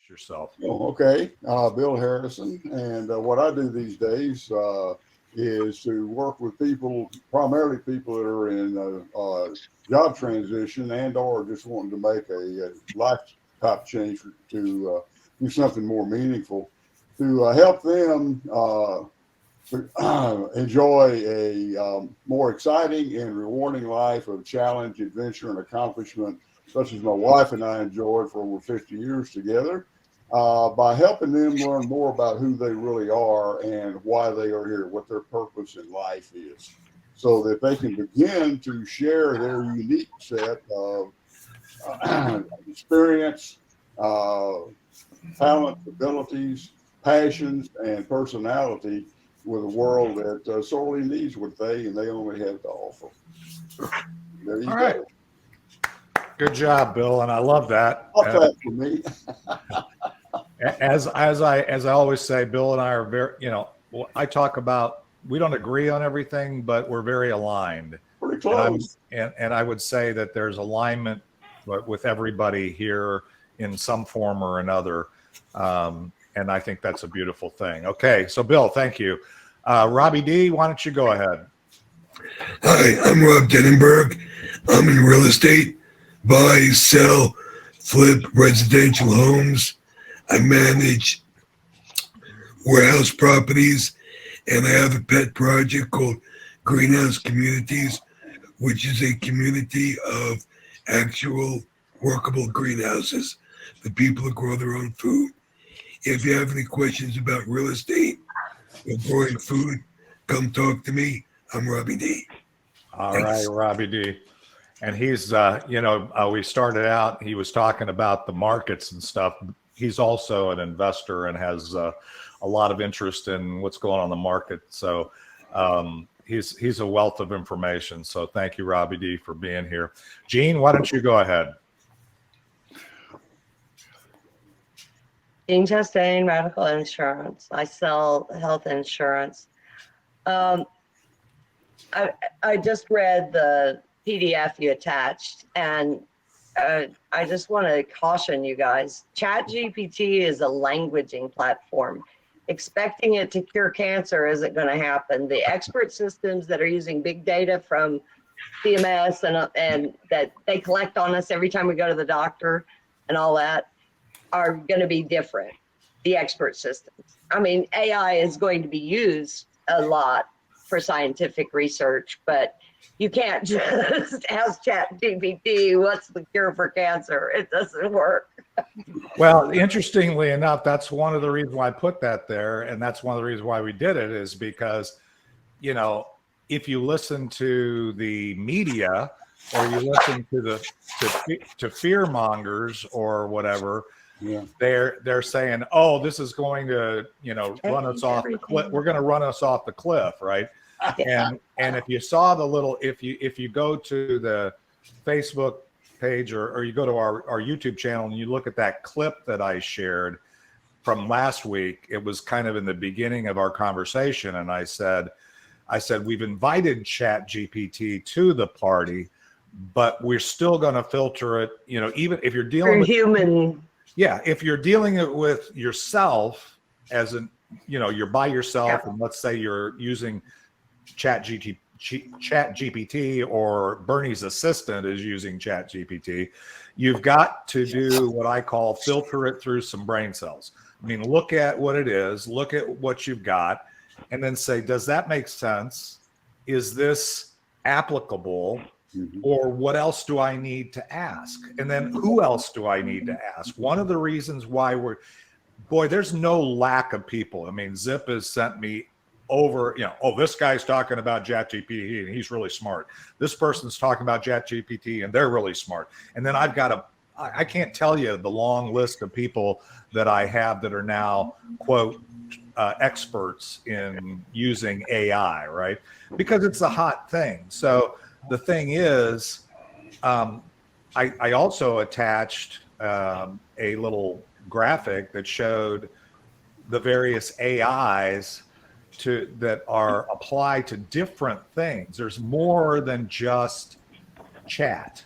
yourself. Oh, okay. Bill Harrison. And what I do these days is to work with people, primarily people that are in job transition and or just wanting to make a life type change to do something more meaningful, to help them enjoy a more exciting and rewarding life of challenge, adventure, and accomplishment, such as my wife and I enjoyed for over 50 years together, by helping them learn more about who they really are and why they are here, what their purpose in life is, so that they can begin to share their unique set of experience, talents, abilities, passions, and personality with a world that sorely needs what they and they only have to offer. There you All go. right. Good job, Bill, and I love that. I'll clap for me. As I always say, Bill and I are very, I talk about, we don't agree on everything, but we're very aligned. Pretty close. And I would say that there's alignment with everybody here in some form or another. And I think that's a beautiful thing. Okay, so Bill, thank you. Robbie D, why don't you go ahead? Hi, I'm Rob Denenberg. I'm in real estate, buy, sell, flip residential homes. I manage warehouse properties, and I have a pet project called Greenhouse Communities, which is a community of actual workable greenhouses for people to grow their own food. If you have any questions about real estate or growing food, come talk to me. I'm Robbie D. All right, Robbie D. And he's, we started out, he was talking about the markets and stuff. He's also an investor and has a lot of interest in what's going on in the market. So he's a wealth of information. So thank you, Robbie D, for being here. Gene, why don't you go ahead? Jean Chastain, Radical Insurance. I sell health insurance. I just read the PDF you attached, and I just want to caution you guys. ChatGPT is a languaging platform. Expecting it to cure cancer isn't going to happen. The expert systems that are using big data from CMS and that they collect on us every time we go to the doctor and all that are going to be different. The expert systems. I mean, AI is going to be used a lot for scientific research, but you can't just ask ChatGPT, what's the cure for cancer? It doesn't work. Well, interestingly enough, that's one of the reasons why I put that there. And that's one of the reasons why we did it, is because, if you listen to the media or you listen to fear mongers or whatever, yeah, they're saying, oh, this is going to, run us off the cliff. We're going to run us off the cliff, right? Yeah. And if you saw the little, if you go to the Facebook page or you go to our YouTube channel and you look at that clip that I shared from last week, it was kind of in the beginning of our conversation. And I said, we've invited ChatGPT to the party, but we're still going to filter it, even if you're dealing with human. Yeah. If you're dealing it with yourself as you're by yourself, yeah, and let's say you're using ChatGPT or Bernie's assistant is using ChatGPT, you've got to do what I call filter it through some brain cells. I mean, look at what it is, look at what you've got, and then say, does that make sense? Is this applicable? Or what else do I need to ask? And then who else do I need to ask? One of the reasons why there's no lack of people. I mean, Zip has sent me over, this guy's talking about ChatGPT and he's really smart. This person's talking about ChatGPT and they're really smart. And then I've got I can't tell you the long list of people that I have that are now, quote, experts in using AI, right? Because it's a hot thing. So the thing is, I also attached a little graphic that showed the various AIs that are applied to different things. There's more than just chat.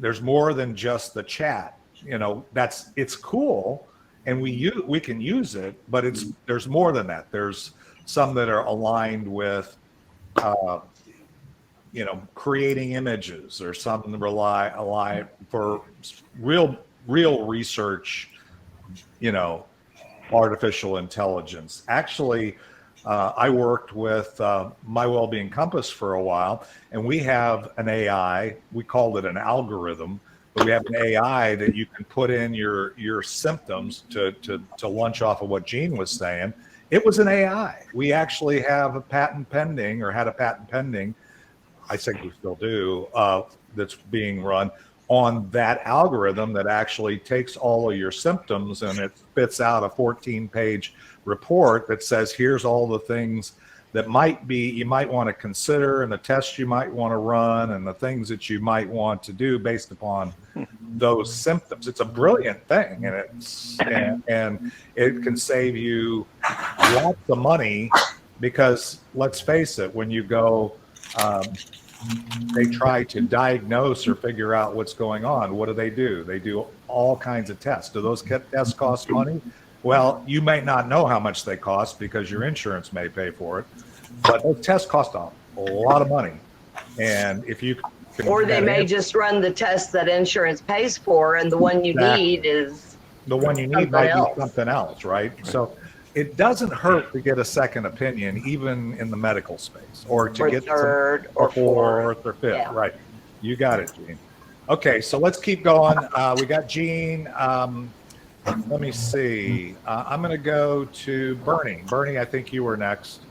There's more than just the chat. It's cool, and we can use it, but there's more than that. There's some that are aligned with creating images, or some rely for real research, artificial intelligence. Actually, I worked with My Wellbeing Compass for a while, and we have an AI. We called it an algorithm, but we have an AI that you can put in your symptoms to launch off of what Gene was saying. It was an AI. We actually have a patent pending, or had a patent pending. I think we still do. That's being run on that algorithm that actually takes all of your symptoms, and it spits out a 14-page report that says, here's all the things that you might want to consider, and the tests you might want to run, and the things that you might want to do based upon those symptoms. It's a brilliant thing, and it can save you lots of money, because let's face it, when you go, they try to diagnose or figure out what's going on. What do? They do all kinds of tests. Do those tests cost money? Well, you may not know how much they cost because your insurance may pay for it, but those tests cost a lot of money. And if you can, or they may just run the test that insurance pays for, and the one you need is the one you need might be something else, right? So it doesn't hurt to get a second opinion, even in the medical space, or to get third or fourth or fifth. Yeah. Right. You got it, Gene. Okay, so let's keep going. We got Gene. Let me see. I'm going to go to Bernie. Bernie, I think you were next.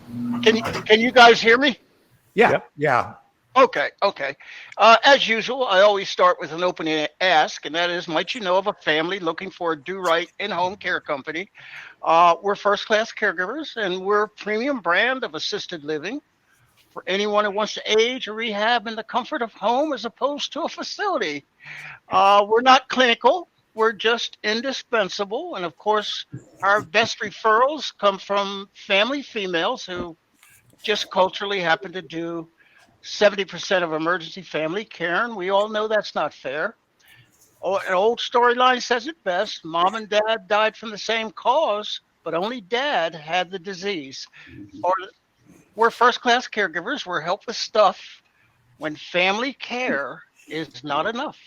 Can you guys hear me? Yeah. Yep. Yeah. Okay. As usual, I always start with an opening ask, and that is, might you know of a family looking for a do-right in-home care company? We're first-class caregivers, and we're a premium brand of assisted living for anyone who wants to age or rehab in the comfort of home as opposed to a facility. We're not clinical. We're just indispensable. And of course, our best referrals come from family females who just culturally happen to do 70% of emergency family care. And we all know that's not fair. An old storyline says it best. Mom and dad died from the same cause, but only dad had the disease. Or we're first-class caregivers. We're help with stuff when family care is not enough.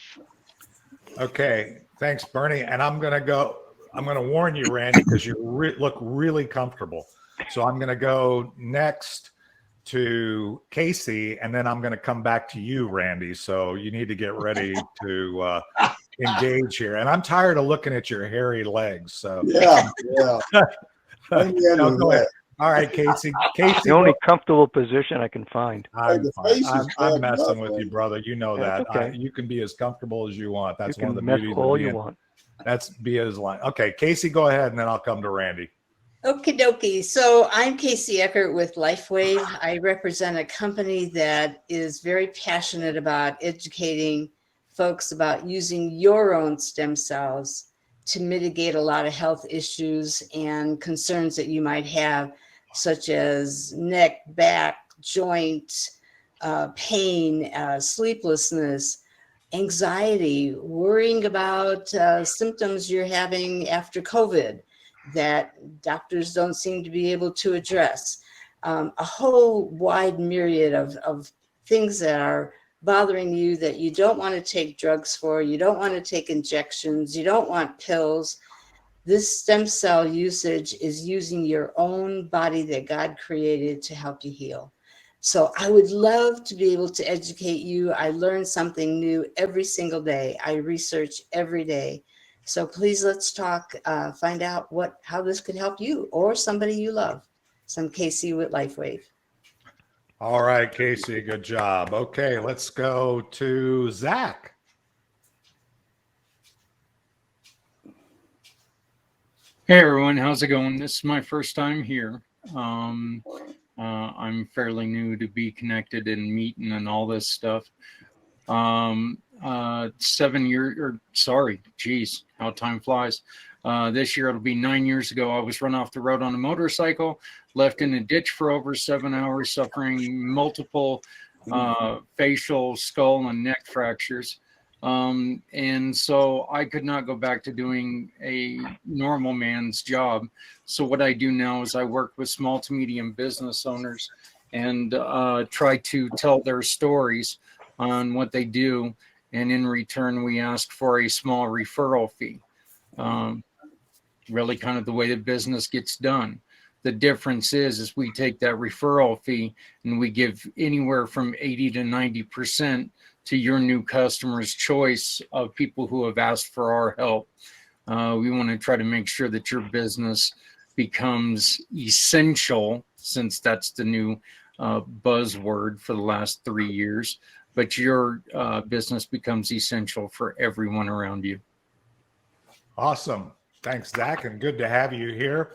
Okay. Thanks, Bernie. And I'm going to warn you, Randy, because you look really comfortable. So I'm going to go next to Casey, and then I'm going to come back to you, Randy. So you need to get ready to engage here. And I'm tired of looking at your hairy legs. So Yeah. No, go ahead. All right, Casey. The only comfortable position I can find. I'm messing with you, brother. You know that. Okay. You can be as comfortable as you want. That's You one of can the mess beauties all of you being. want. That's Bia's line. Okay, Casey, go ahead, and then I'll come to Randy. Okie dokie. So I'm Casey Eckert with LifeWave. I represent a company that is very passionate about educating folks about using your own stem cells to mitigate a lot of health issues and concerns that you might have, such as neck, back, joint pain, sleeplessness, anxiety, worrying about symptoms you're having after COVID that doctors don't seem to be able to address. A whole wide myriad of things that are bothering you that you don't want to take drugs for, you don't want to take injections, you don't want pills. This stem cell usage is using your own body that God created to help you heal. So I would love to be able to educate you. I learn something new every single day. I research every day. So please, let's talk, find out how this could help you or somebody you love. So I'm Casey with LifeWave. All right, Casey, good job. Okay, let's go to Zach. Hey everyone, how's it going? This is my first time here. I'm fairly new to Be Connected and meeting and all this stuff. 7 years, or sorry, geez, how time flies. This year it'll be 9 years ago. I was run off the road on a motorcycle, left in a ditch for over 7 hours, suffering multiple facial, skull, and neck fractures. And so I could not go back to doing a normal man's job. So what I do now is I work with small to medium business owners and try to tell their stories on what they do. And in return, we ask for a small referral fee. Really kind of the way the business gets done. The difference is we take that referral fee and we give anywhere from 80 to 90% to your new customer's choice of people who have asked for our help. We want to try to make sure that your business becomes essential, since that's the new buzzword for the last 3 years, but your business becomes essential for everyone around you. Awesome. Thanks, Zach, and good to have you here.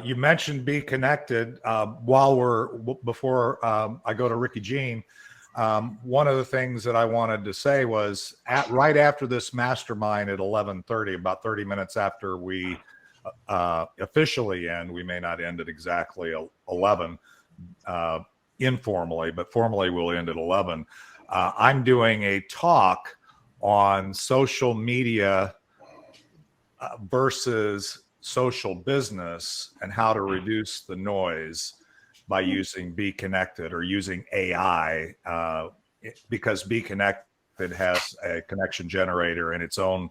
You mentioned Be Connected. Before I go to Ricky Jean, one of the things that I wanted to say was right after this mastermind at 11:30, about 30 minutes after we officially end, we may not end at exactly 11 informally, but formally we'll end at 11. I'm doing a talk on social media versus social business and how to reduce the noise by using Be Connected or using AI, because Be Connected has a connection generator and its own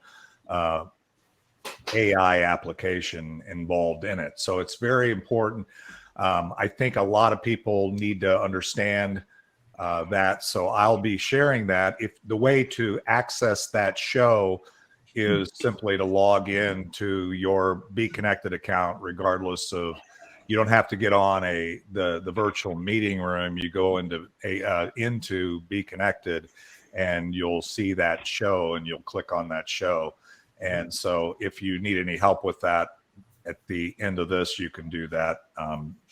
AI application involved in it. So it's very important. I think a lot of people need to understand that. So I'll be sharing that. If the way to access that show is simply to log in to your Be Connected account, regardless of, you don't have to get on the virtual meeting room. You go into Be Connected and you'll see that show and you'll click on that show. And so if you need any help with that at the end of this, you can do that.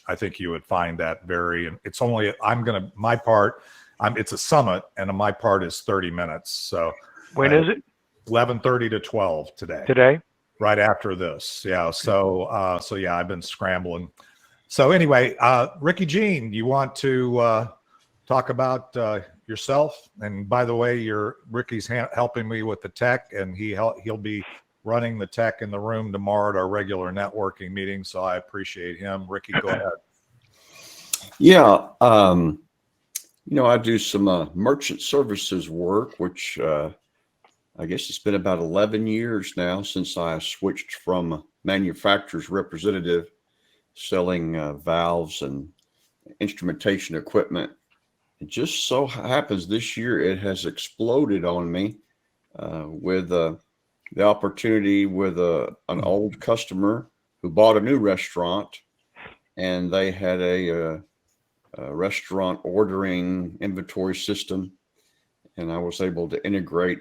I think you would find that it's only, it's a summit and my part is 30 minutes. So when is it? 11:30 to 12 today. Right after this. Yeah. So yeah, I've been scrambling. So anyway, Ricky Jean, you want to talk about yourself? And by the way, Ricky's helping me with the tech, and he'll be running the tech in the room tomorrow at our regular networking meeting. So I appreciate him. Ricky, go ahead. Yeah. I do some merchant services work, which I guess it's been about 11 years now since I switched from a manufacturer's representative selling valves and instrumentation equipment. It just so happens this year it has exploded on me with the opportunity with an old customer who bought a new restaurant, and they had a restaurant ordering inventory system, and I was able to integrate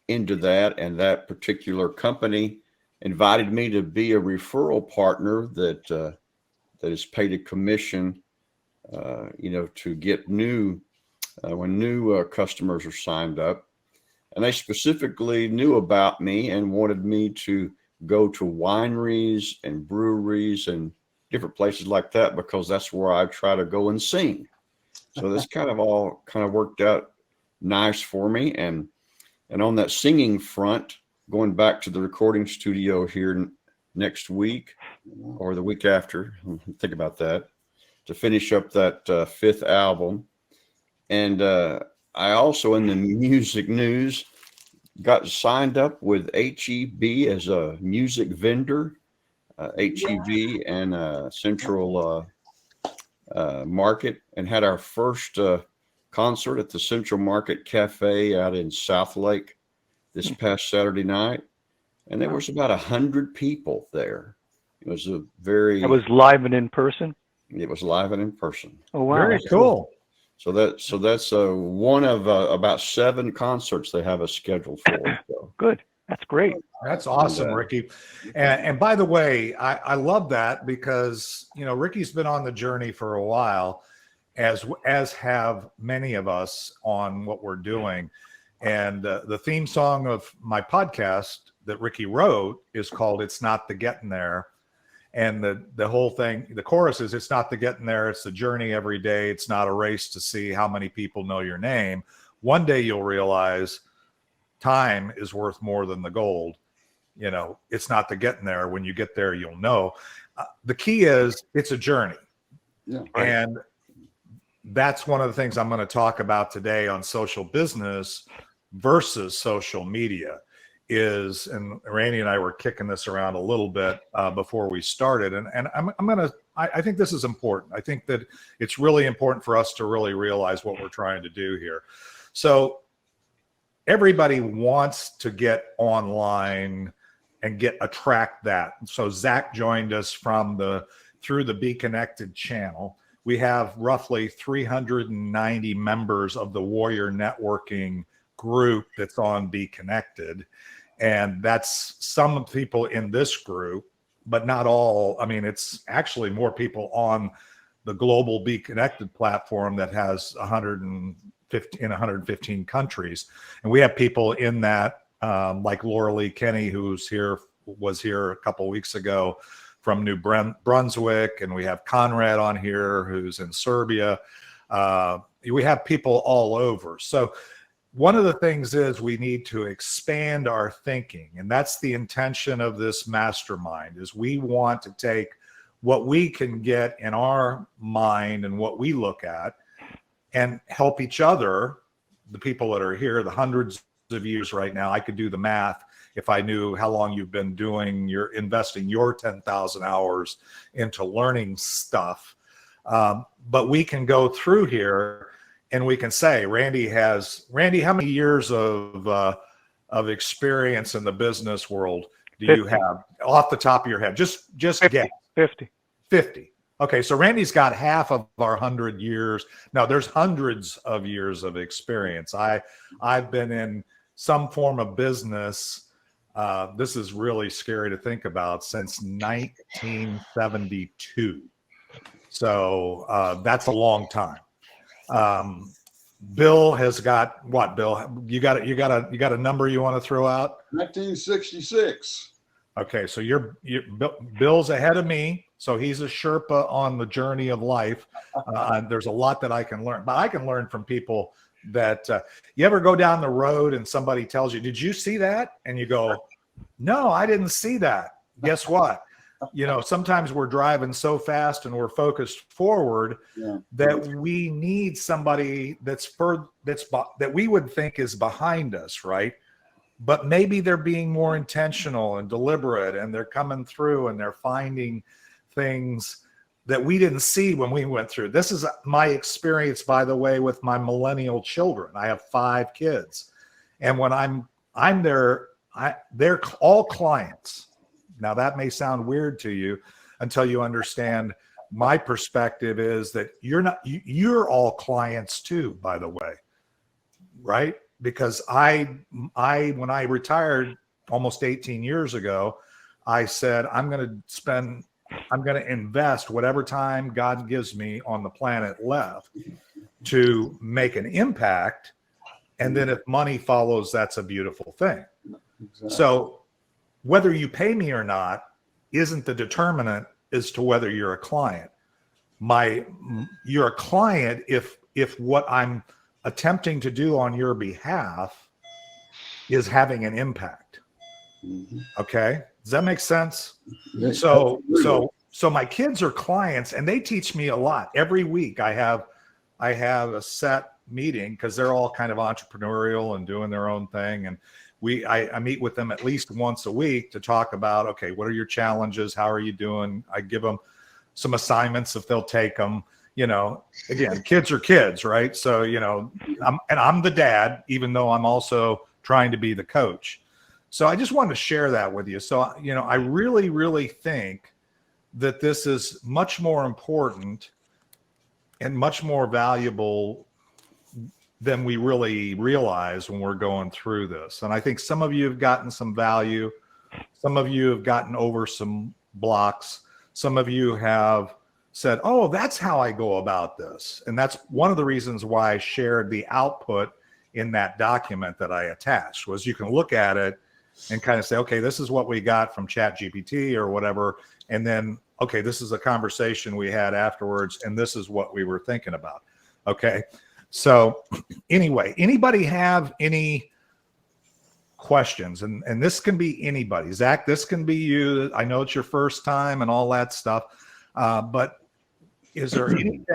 into that, and that particular company invited me to be a referral partner that is paid a commission, to get when new customers are signed up. And they specifically knew about me and wanted me to go to wineries and breweries and different places like that, because that's where I try to go and sing. So this all worked out nice for me. And on that singing front, going back to the recording studio here next week or the week after, think about that, to finish up that 5th album. And I also, in the music news, got signed up with HEB as a music vendor, HEB and Central Market, and had our first concert at the Central Market Cafe out in South Lake this past Saturday night. And there was about 100 people there. It was it was live and in person? It was live and in person. Oh, wow. Very cool. So that's one of about 7 concerts they have us scheduled for. So. Good. That's great. That's awesome, Ricky. And by the way, I love that, because Ricky's been on the journey for a while, as have many of us on what we're doing. And the theme song of my podcast that Ricky wrote is called "It's Not the Getting There." And the whole thing, the chorus is, it's not the getting there, it's the journey every day. It's not a race to see how many people know your name. One day you'll realize time is worth more than the gold. You know, it's not the getting there. When you get there, you'll know. The key is it's a journey. Yeah. And that's one of the things I'm going to talk about today on social business versus social media is, and Randy and I were kicking this around a little bit before we started. And I think this is important. I think that it's really important for us to really realize what we're trying to do here. So everybody wants to get online and attract that. So Zach joined us through the Be Connected channel. We have roughly 390 members of the Warrior Networking group that's on Be Connected. And that's some people in this group, but not all. I mean, it's actually more people on the global Be Connected platform that has 115 countries. And we have people in that, like Laura Lee Kenny, was here a couple of weeks ago from New Brunswick, and we have Conrad on here who's in Serbia. We have people all over. So one of the things is we need to expand our thinking, and that's the intention of this mastermind. Is we want to take what we can get in our mind and what we look at and help each other, the people that are here, the hundreds of years right now. I could do the math if I knew how long you've been investing your 10,000 hours into learning stuff. But we can go through here and we can say, Randy, how many years of experience in the business world do 50. you have off the top of your head? Just 50. guess. 50. Okay, so Randy's got half of our 100 years. Now there's hundreds of years of experience. I've been in some form of business. This is really scary to think about, since 1972. So that's a long time. Bill has got what? Bill, you got a number you want to throw out? 1966. Okay, so Bill's ahead of me, so he's a Sherpa on the journey of life. There's a lot that I can learn, but I can learn from people that you ever go down the road and somebody tells you, "Did you see that?" And you go, "No, I didn't see that." Guess what? You know, sometimes we're driving so fast and we're focused forward that we need somebody that we would think is behind us, right? But maybe they're being more intentional and deliberate, and they're coming through and they're finding things that we didn't see when we went through. This is my experience, by the way, with my millennial children. I have 5 kids, and when I'm there, they're all clients. Now that may sound weird to you until you understand my perspective is that you're all clients too, by the way, right? Because when I retired almost 18 years ago, I said, I'm going to invest whatever time God gives me on the planet left to make an impact. And then if money follows, that's a beautiful thing. Exactly. So whether you pay me or not isn't the determinant as to whether you're a client. You're a client if what I'm attempting to do on your behalf is having an impact. Mm-hmm. Okay, does that make sense? Yes, so my kids are clients, and they teach me a lot. Every week I have a set meeting because they're all kind of entrepreneurial and doing their own thing, and I meet with them at least once a week to talk about, okay, what are your challenges? How are you doing? I give them some assignments if they'll take them. You know, again, kids are kids, right? So, you know, I'm the dad, even though I'm also trying to be the coach. So I just wanted to share that with you. So, you know, I really, really think that this is much more important and much more valuable than we really realize when we're going through this. And I think some of you have gotten some value. Some of you have gotten over some blocks. Some of you have said, oh, that's how I go about this. And that's one of the reasons why I shared the output in that document that I attached, was you can look at it and kind of say, okay, this is what we got from ChatGPT or whatever. And then, okay, this is a conversation we had afterwards, and this is what we were thinking about. Okay. So anyway, anybody have any questions, and this can be anybody. Zach, this can be you. I know it's your first time and all that stuff, but is there anything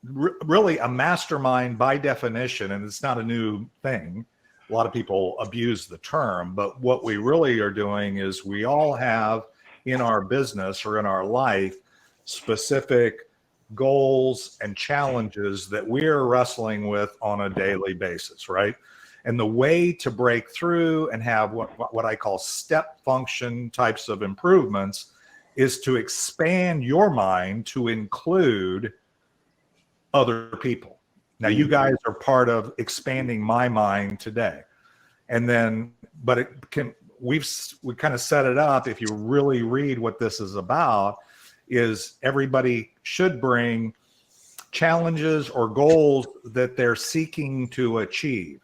really a mastermind by definition, and it's not a new thing. A lot of people abuse the term, but what we really are doing is we all have in our business or in our life specific goals and challenges that we're wrestling with on a daily basis, right? And the way to break through and have what I call step function types of improvements is to expand your mind to include other people. Now, you guys are part of expanding my mind today. And then, but it can, we kind of set it up. If you really read what this is about, is everybody should bring challenges or goals that they're seeking to achieve.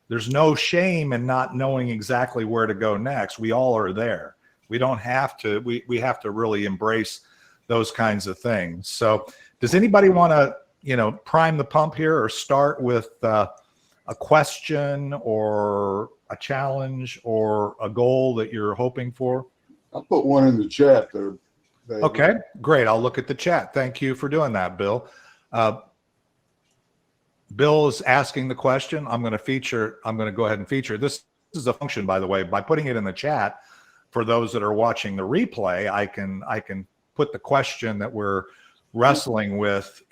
There's no shame in not knowing exactly where to go next. We all are there. We don't have to, we have to really embrace those kinds of things. So does anybody want to, prime the pump here or start with a question or a challenge or a goal that you're hoping for? I'll put one in the chat there. David. Okay, great. I'll look at the chat. Thank you for doing that, Bill. Bill is asking the question. I'm going to go ahead and feature. This is a function, by the way, by putting it in the chat for those that are watching the replay, I can put the question that we're wrestling with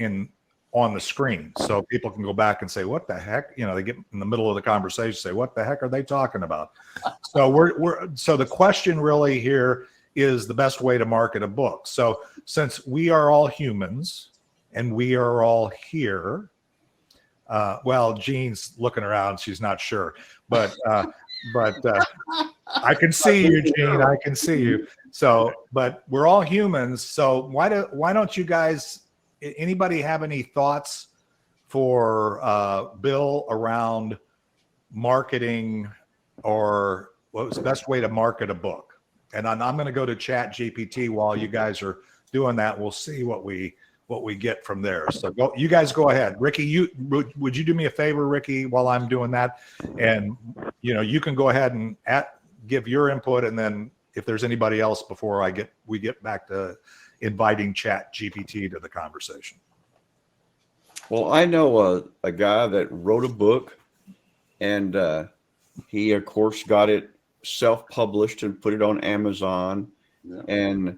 on the screen. So people can go back and say, what the heck? They get in the middle of the conversation, say, what the heck are they talking about? So so the question really here is the best way to market a book. So since we are all humans and we are all here, well, Jean's looking around. She's not sure, but I can see you, Jean. I can see you. So, but we're all humans. So why don't you guys, anybody have any thoughts for Bill around marketing or what's the best way to market a book? And I'm going to go to ChatGPT while you guys are doing that. We'll see what we get from there. So you guys go ahead. Ricky, would you do me a favor, Ricky, while I'm doing that? And you can go ahead and give your input, and then if there's anybody else before we get back to inviting ChatGPT to the conversation. Well, I know a guy that wrote a book, and he of course got it self-published and put it on Amazon. Yeah.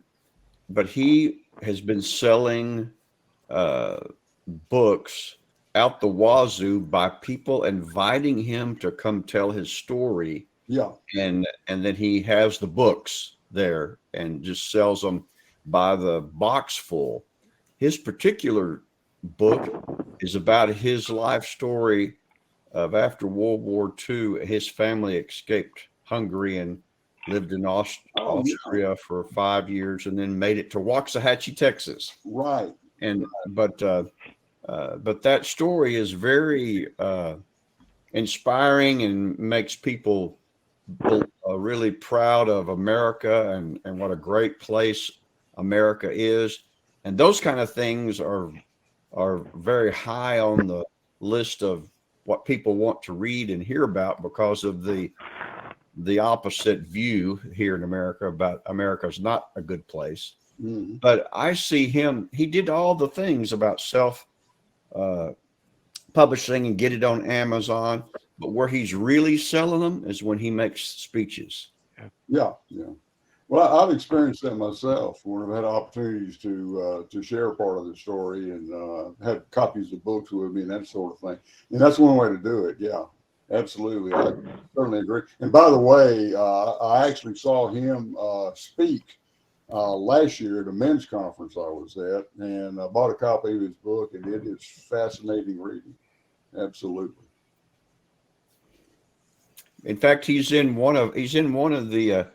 But he has been selling books out the wazoo by people inviting him to come tell his story. Yeah. And then he has the books there and just sells them by the box full. His particular book is about his life story of after World War II. His family escaped Hungary and lived in Austria for 5 years, and then made it to Waxahachie, Texas. Right. But that story is very inspiring and makes people really proud of America and what a great place America is. And those kind of things are very high on the list of what people want to read and hear about, because of the opposite view here in America about America's not a good place. Mm-hmm. But I see he did all the things about self publishing and get it on Amazon, but where he's really selling them is when he makes speeches. Yeah. Well, I've experienced that myself when I've had opportunities to share part of the story and have copies of books with me and that sort of thing. And that's one way to do it. Yeah. Absolutely. I certainly agree. And by the way, I actually saw him speak last year at a men's conference I was at, and I bought a copy of his book, and it is fascinating reading. Absolutely. In fact, he's in one of the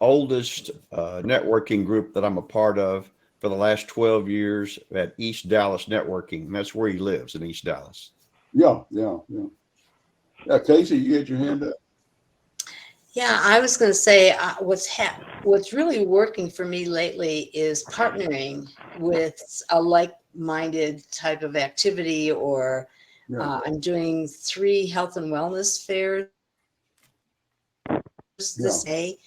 oldest networking group that I'm a part of for the last 12 years at East Dallas Networking. And that's where he lives, in East Dallas. Yeah. Casey, you get your hand up. Yeah, I was going to say what's really working for me lately is partnering with a like-minded type of activity, or I'm doing 3 health and wellness fairs to say.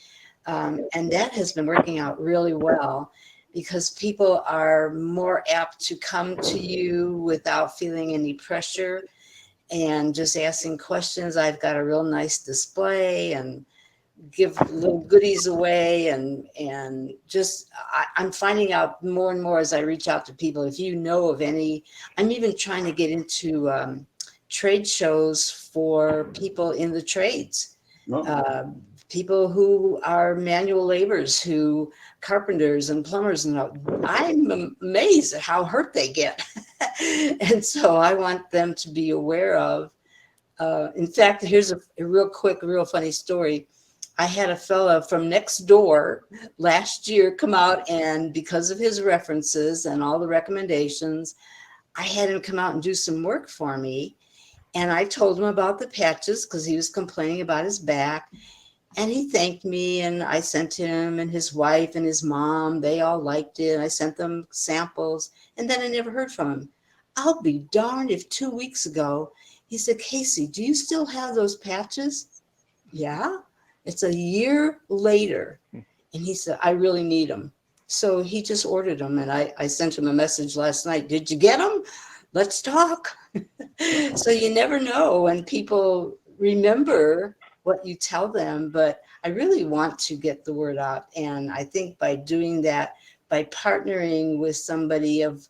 And that has been working out really well because people are more apt to come to you without feeling any pressure and just asking questions. I've got a real nice display and give little goodies away and just I'm finding out more and more as I reach out to people. If you know of any, I'm even trying to get into trade shows for people in the trades. People who are manual laborers, who carpenters and plumbers, and I'm amazed at how hurt they get. And so I want them to be aware of. In fact, here's a real quick, real funny story. I had a fella from next door last year come out, and because of his references and all the recommendations, I had him come out and do some work for me. And I told him about the patches because he was complaining about his back. And he thanked me, and I sent him and his wife and his mom. They all liked it. I sent them samples, and then I never heard from him. I'll be darned if 2 weeks ago, he said, Casey, do you still have those patches? Yeah. It's a year later. And he said, I really need them. So he just ordered them, and I sent him a message last night. Did you get them? Let's talk. So you never know when people remember what you tell them, but I really want to get the word out. And I think by doing that, by partnering with somebody and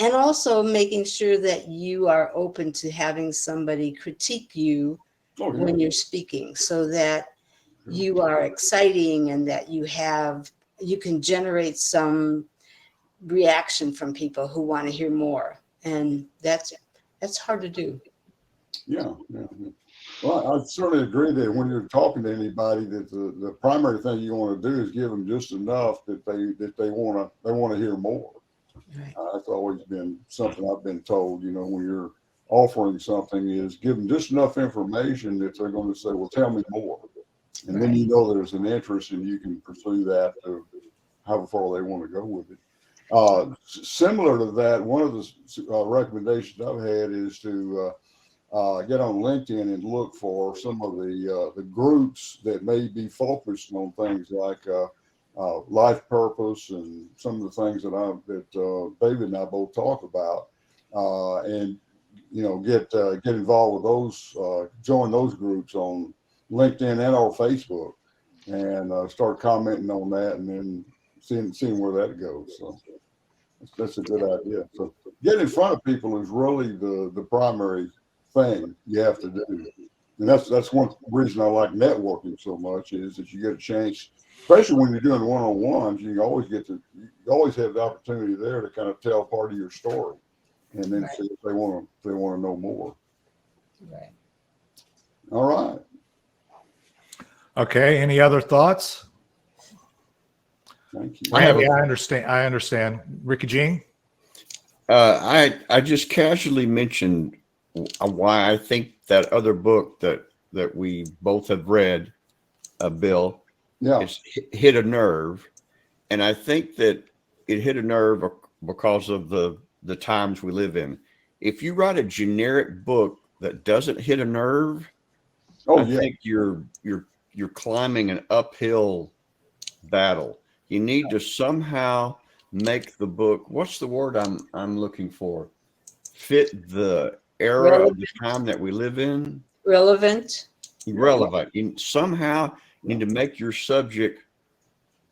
also making sure that you are open to having somebody critique you when you're speaking, so that you are exciting and that you can generate some reaction from people who want to hear more. And that's hard to do. Yeah. Well, I certainly agree that when you're talking to anybody, that the primary thing you want to do is give them just enough that they want to hear more. Right. That's always been something I've been told. When you're offering something, is give them just enough information that they're going to say, "Well, tell me more," and then there's an interest, and you can pursue that to how far they want to go with it. Similar to that, one of the recommendations I've had is to get on LinkedIn and look for some of the groups that may be focused on things like life purpose and some of the things that David and I both talk about, and get involved with those, join those groups on LinkedIn and or Facebook, and start commenting on that, and then seeing where that goes. So that's a good idea. So getting in front of people is really the primary thing you have to do, and that's one reason I like networking so much, is that you get a chance, especially when you're doing one-on-ones. You always have the opportunity there to kind of tell part of your story, and then see if they want to know more. Right. All right. Okay. Any other thoughts? Thank you. I understand. Ricky Jean? I just casually mentioned why I think that other book that we both have read, Bill, it's hit a nerve. And I think that it hit a nerve because of the times we live in. If you write a generic book that doesn't hit a nerve, I think you're climbing an uphill battle. You need to somehow make the book, what's the word I'm looking for? Fit the era of the time that we live in. Relevant. You somehow need to make your subject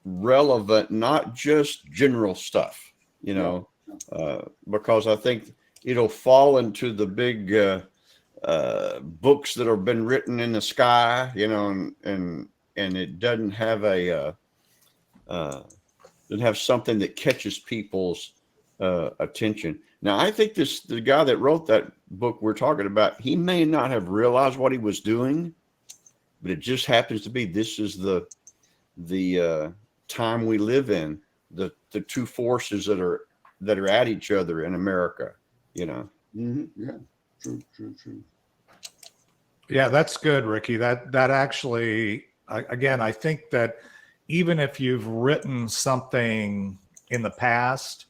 relevant, not just general stuff, because I think it'll fall into the big books that have been written in the sky, and it doesn't have something that catches people's attention. Now, I think the guy that wrote that book we're talking about, he may not have realized what he was doing, but it just happens to be this is the time we live in, the two forces that are at each other in America. Mm-hmm. Yeah, true. Yeah, that's good, Ricky. That actually, again, I think that even if you've written something in the past,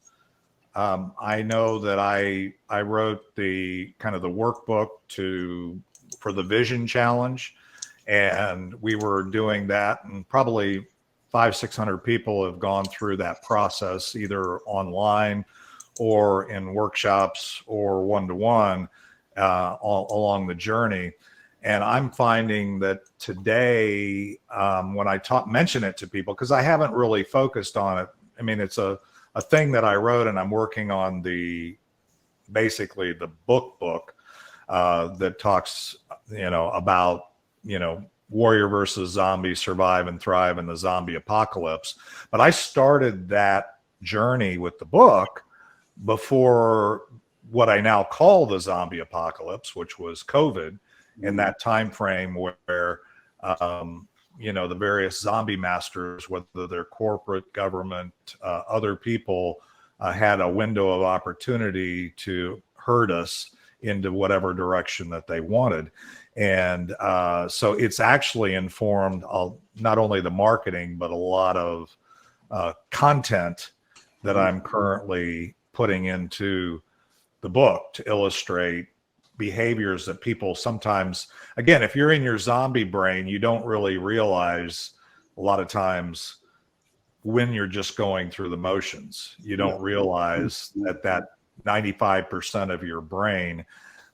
I know that I wrote the kind of the workbook for the Vision Challenge, And we were doing that, and probably 500-600 people have gone through that process, either online or in workshops or one-to-one all along the journey. And I'm finding that today, when I mention it to people, because I haven't really focused on it. I mean, it's a thing that I wrote, and I'm working on basically the book that talks, about, warrior versus zombie, survive and thrive in the zombie apocalypse. But I started that journey with the book before what I now call the zombie apocalypse, which was COVID, in that time frame where the various zombie masters, whether they're corporate, government, other people, had a window of opportunity to herd us into whatever direction that they wanted. And so it's actually informed not only the marketing, but a lot of content that I'm currently putting into the book to illustrate behaviors that people sometimes, again, if you're in your zombie brain, you don't really realize a lot of times when you're just going through the motions. You don't realize that 95% of your brain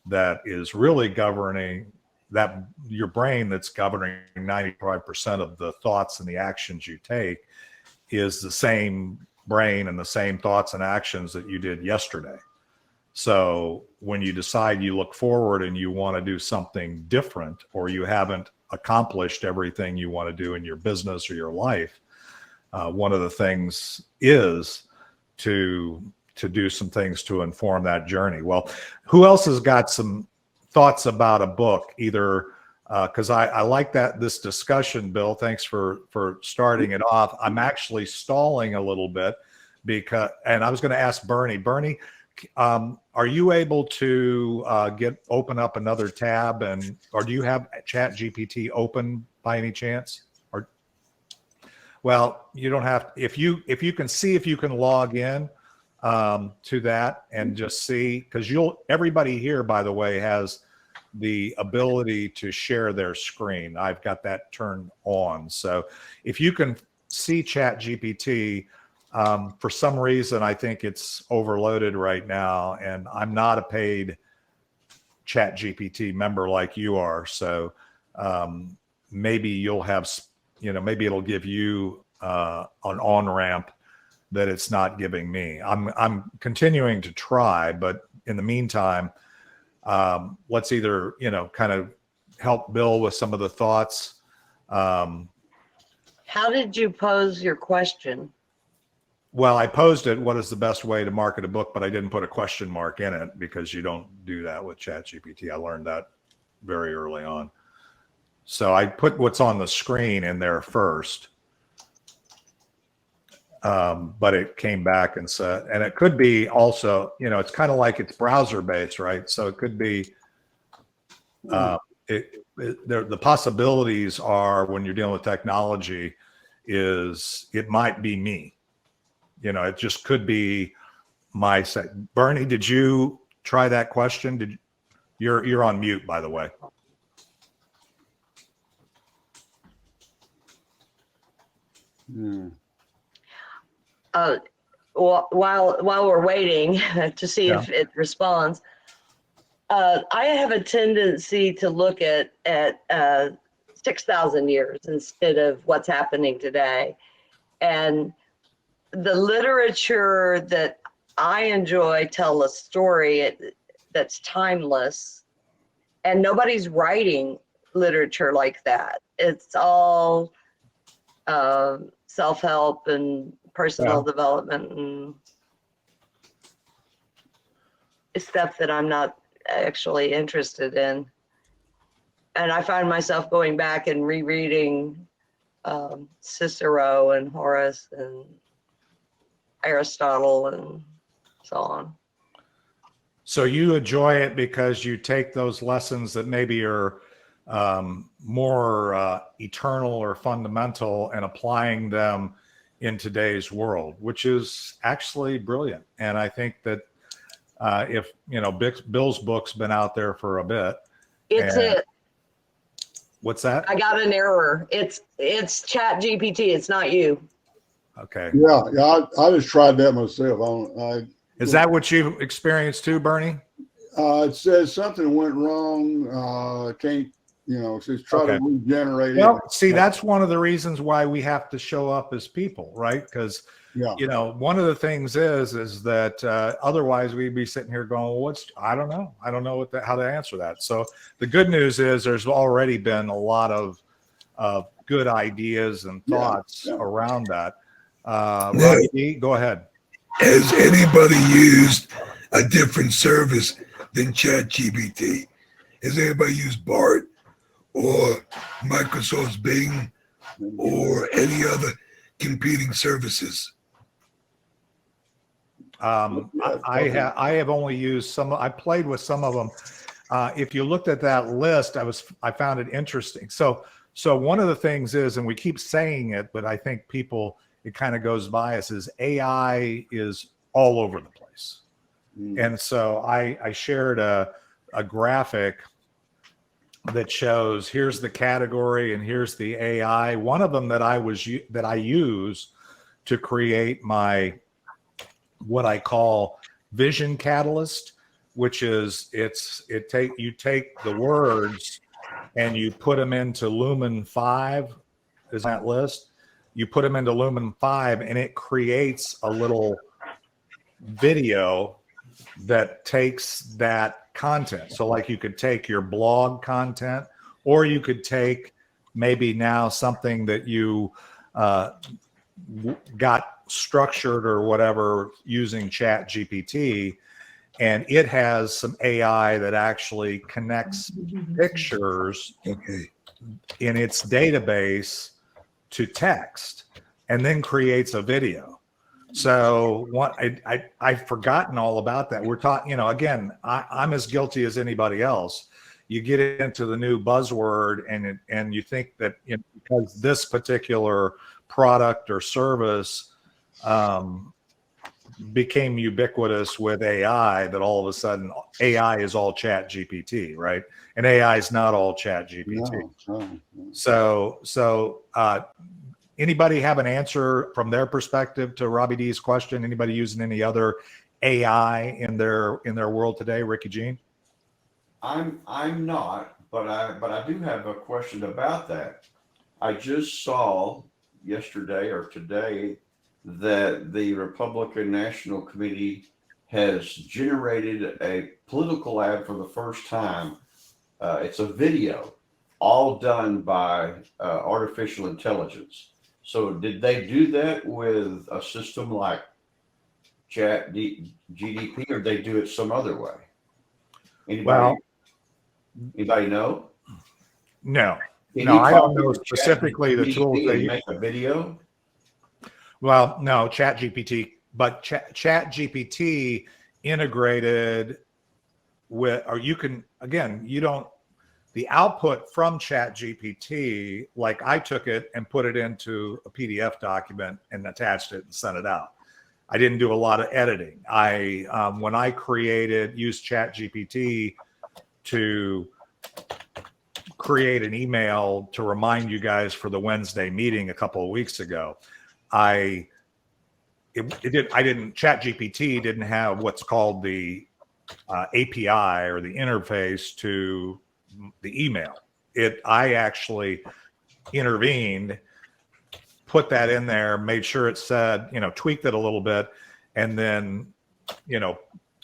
that is really governing that, your brain that's governing 95% of the thoughts and the actions you take, is the same brain and the same thoughts and actions that you did yesterday. So when you decide you look forward and you want to do something different, or you haven't accomplished everything you want to do in your business or your life, one of the things is to do some things to inform that journey. Well, who else has got some thoughts about a book? Either because I like this discussion, Bill. Thanks for starting it off. I'm actually stalling a little bit and I was going to ask Bernie. Bernie, are you able to open up another tab, or do you have ChatGPT open by any chance? Or, well, you don't have. If you can see if you can log in to that and just see, because everybody here, by the way, has the ability to share their screen. I've got that turned on. So if you can see ChatGPT, for some reason, I think it's overloaded right now, and I'm not a paid ChatGPT member like you are. So maybe you'll have, maybe it'll give you an on-ramp that it's not giving me. I'm continuing to try, but in the meantime, let's either, kind of help Bill with some of the thoughts. How did you pose your question? Well, I posed it, what is the best way to market a book, but I didn't put a question mark in it because you don't do that with ChatGPT. I learned that very early on. So I put what's on the screen in there first. But it came back and said, and it could be also, it's kind of like it's browser based, right? So it could be, the possibilities are, when you're dealing with technology, is it might be me. It just could be my say. Bernie, did you try that question? You're on mute, by the way. While we're waiting to see if it responds, I have a tendency to look at 6,000 years instead of what's happening today. And the literature that I enjoy tell a story that's timeless, and nobody's writing literature like that. It's all self-help and personal development and stuff that I'm not actually interested in. And I find myself going back and rereading Cicero and Horace and Aristotle and so on. So you enjoy it because you take those lessons that maybe are more eternal or fundamental and applying them in today's world, which is actually brilliant. And I think that if Bill's book's been out there for a bit, What's that? I got an error. It's ChatGPT. It's not you. Okay. Yeah. I just tried that myself. Is that what you've experienced too, Bernie? It says something went wrong. Can't, it says try to regenerate it. Well, see, that's one of the reasons why we have to show up as people, right? Because Yeah. one of the things is that otherwise we'd be sitting here going, well, I don't know how to answer that. So the good news is there's already been a lot of good ideas and thoughts around that. Robbie D, go ahead. Has anybody used a different service than ChatGPT? Has anybody used BART or Microsoft's Bing or any other competing services? I have only used some. I played with some of them. If you looked at that list, I found it interesting. So one of the things is, and we keep saying it, but I think it kind of goes by us, is AI is all over the place. And so I shared a graphic that shows here's the category and here's the AI. One of them that I use to create my what I call vision catalyst, which is you take the words and you put them into Lumen 5 is that list. You put them into Lumen 5 and it creates a little video that takes that content. So like you could take your blog content, or you could take maybe now something that you got structured or whatever using ChatGPT, and it has some AI that actually connects pictures in its database to text and then creates a video. So what I've forgotten all about that. We're talking, again, I'm as guilty as anybody else. You get into the new buzzword and you think that because this particular product or service became ubiquitous with AI, that all of a sudden AI is all ChatGPT, right? And AI is not all ChatGPT. No. So anybody have an answer from their perspective to Robbie D's question? Anybody using any other AI in their world today? Ricky Jean? I'm not, but I do have a question about that. I just saw yesterday or today that the Republican National Committee has generated a political ad for the first time. It's a video, all done by artificial intelligence. So did they do that with a system like ChatGPT, or they do it some other way? Anybody know? No. I don't know specifically the tools they make a video. Well, no, ChatGPT, but ChatGPT integrated with, or you can, again, the output from ChatGPT, like I took it and put it into a PDF document and attached it and sent it out. I didn't do a lot of editing. When I used ChatGPT to create an email to remind you guys for the Wednesday meeting a couple of weeks ago, ChatGPT didn't have what's called the API or the interface to the email. I actually intervened, put that in there, made sure it said, tweaked it a little bit, and then,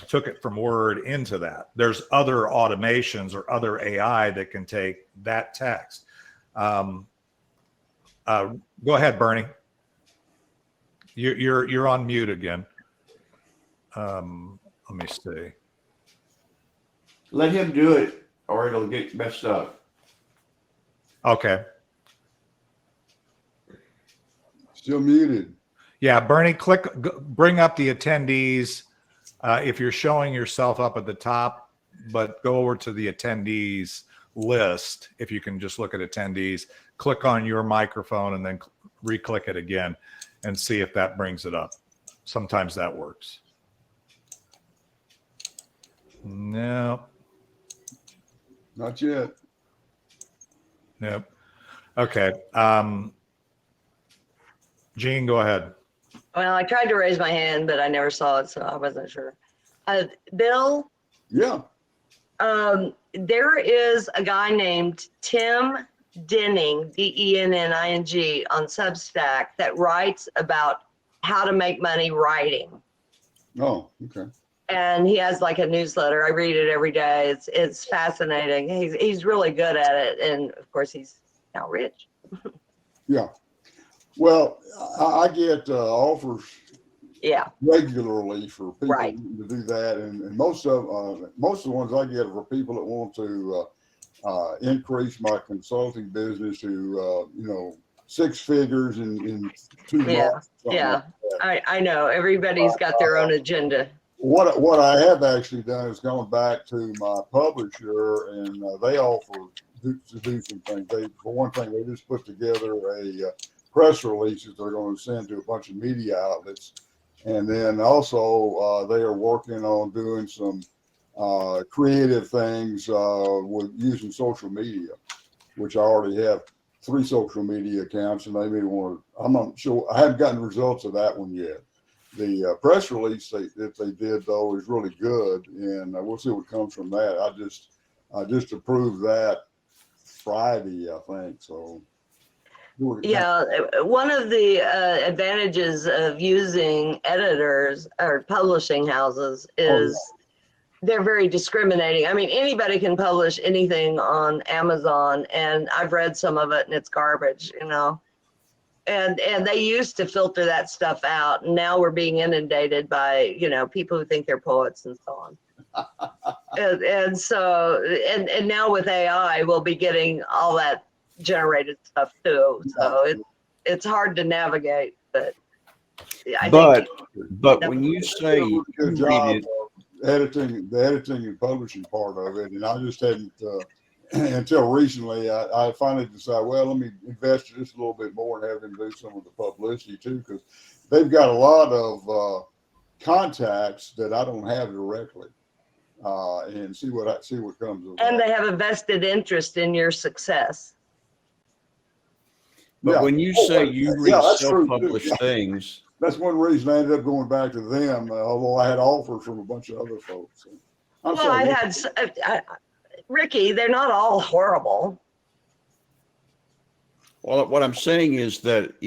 took it from Word into that. There's other automations or other AI that can take that text. Go ahead, Bernie. You're on mute again. Let me see. Let him do it, or it'll get messed up. Okay. Still muted. Yeah, Bernie, bring up the attendees. If you're showing yourself up at the top, but go over to the attendees list. If you can just look at attendees, click on your microphone and then re-click it again and see if that brings it up. Sometimes that works. No. Not yet. Yep. Okay. Gene, go ahead. Well, I tried to raise my hand, but I never saw it, so I wasn't sure. Bill, Yeah. there is a guy named Tim Denning, Denning, on Substack that writes about how to make money writing. Oh, okay. And he has like a newsletter. I read it every day. It's fascinating. He's really good at it, and of course he's now rich. Yeah. Well, I get offers Yeah. regularly for people Right. to do that, and most of the ones I get are for people that want to increase my consulting business to 6 figures in 2 Yeah. months. something Yeah. like that. I know everybody's got their own agenda. What I have actually done is gone back to my publisher, and they offer to do some things. For one thing, they just put together a press release that they're going to send to a bunch of media outlets, and then also they are working on doing some creative things with using social media, which I already have 3 social media accounts, and they may want to. I'm not sure. I haven't gotten results of that one yet. The press release that they did though is really good, and we'll see what comes from that. I just approved that Friday, I think. So Yeah, one of the advantages of using editors or publishing houses is they're very discriminating. I mean, anybody can publish anything on Amazon, and I've read some of it, and it's garbage, And they used to filter that stuff out, and now we're being inundated by people who think they're poets and so on. and now with AI, we'll be getting all that generated stuff too. So it's hard to navigate, but I think. But when you say you good read job it, of editing and publishing part of it, and I just hadn't until recently. I finally decided, well, let me invest just a little bit more and have them do some of the publicity too, because they've got a lot of contacts that I don't have directly, and see what comes of And that. they have a vested interest in your success. but when you say you read that's true, too. self-published things, That's one reason I ended up going back to them, although I had offers from a bunch of other folks. I'm Well, sorry. I had Ricky. They're not all horrible. well, what I'm saying is that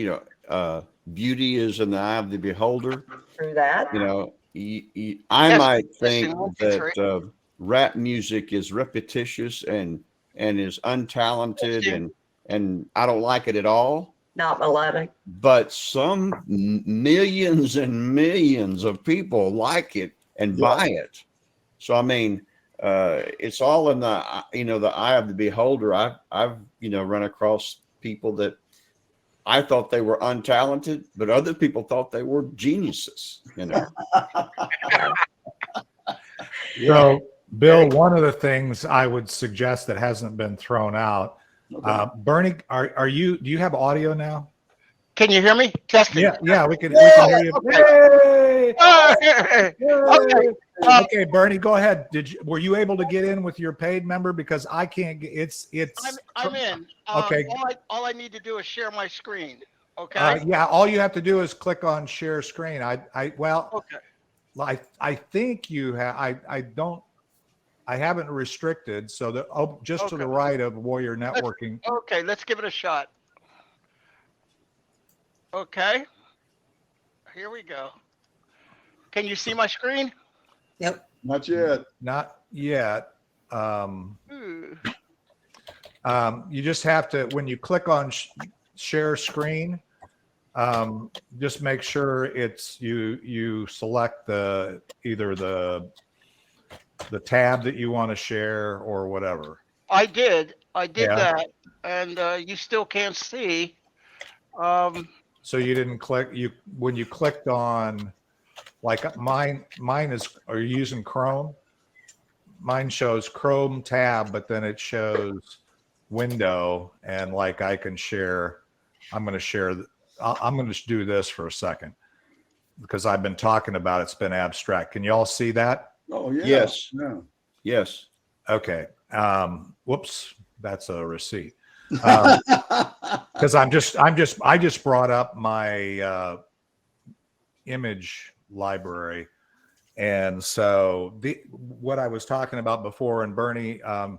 beauty is in the eye of the beholder. Through that. I Yes, might think testing 1, 2, 3. that rap music is repetitious and is untalented and I don't like it at all. Not melodic. But some millions and millions of people like it and buy it. So I mean, it's all in the the eye of the beholder. I've run across people that I thought they were untalented, but other people thought they were geniuses. So, Bill, one of the things I would suggest that hasn't been thrown out, Bernie, do you have audio now? Can you hear me? Testing. Yeah, we can hear you. Okay. Yay! Okay. Okay, Bernie, go ahead. Were you able to get in with your paid member? Because I can't get it's. I'm in. Okay. All I need to do is share my screen. Okay. Yeah, all you have to do is click on share screen. Okay. I think you have. I haven't restricted, so that just to the right of Warrior Networking. Okay, let's give it a shot. Okay. Here we go. Can you see my screen? Yep. Not yet. Not yet. Ooh. You just have to, when you click on share screen, just make sure it's you select either the tab that you want to share or whatever. I did that, and you still can't see. So you didn't click when you clicked on, like mine is. Are you using Chrome? Mine shows Chrome tab, but then it shows window, and like I can share. I'm going to share. I'm going to do this for a second because I've been talking about it's been abstract. Can you all see that? Oh yeah. Yes. Yeah. Yes. Okay. Whoops. That's a receipt. Because I just brought up my image library, and so what I was talking about before, and Bernie, I'll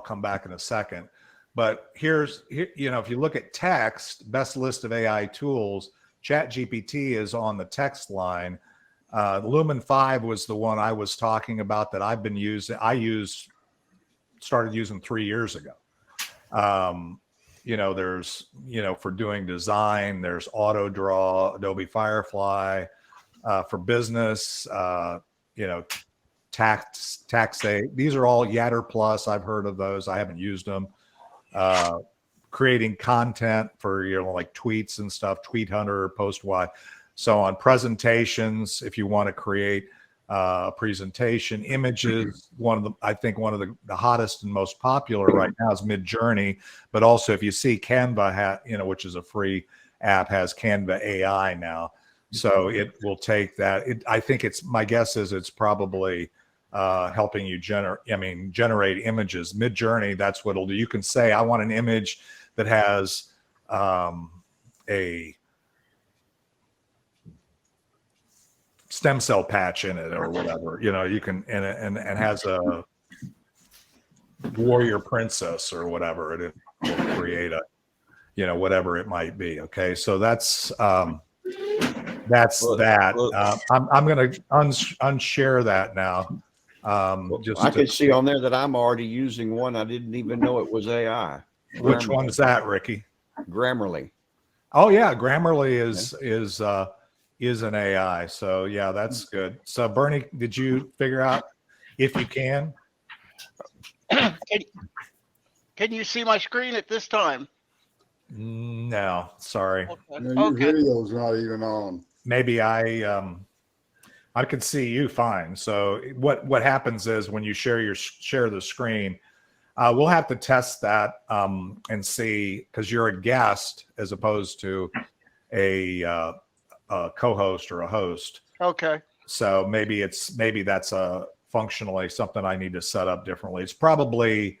come back in a second, but here, if you look at text, best list of AI tools, ChatGPT is on the text line. Lumen 5 was the one I was talking about that I've been using. Started using 3 years ago. There's, for doing design, there's Auto Draw, Adobe Firefly, for business, tax. These are all Yatter Plus. I've heard of those. I haven't used them. Creating content for, like tweets and stuff, Tweet Hunter, Postwise. So on presentations, if you want to create a presentation, images, I think one of the hottest and most popular right now is Midjourney. But also, if you see Canva, which is a free app, has Canva AI now, so it will take that. I think my guess is it's probably helping you generate images. Midjourney, that's what it'll do. You can say, I want an image that has a stem cell patch in it or whatever, you can, and has a warrior princess or whatever, and it will create a, whatever it might be. Okay. So that's that. I'm going to unshare that now. I could see on there that I'm already using one. I didn't even know it was AI. Which one is that, Ricky? Grammarly. Oh yeah. Grammarly is an AI. So yeah, that's good. So Bernie, did you figure out if you can? Can you see my screen at this time? No, sorry. Your video's not even on. Maybe I can see you fine. So what happens is when you share the screen, we'll have to test that and see, because you're a guest as opposed to a co-host or a host. Okay. So maybe that's functionally something I need to set up differently. It's probably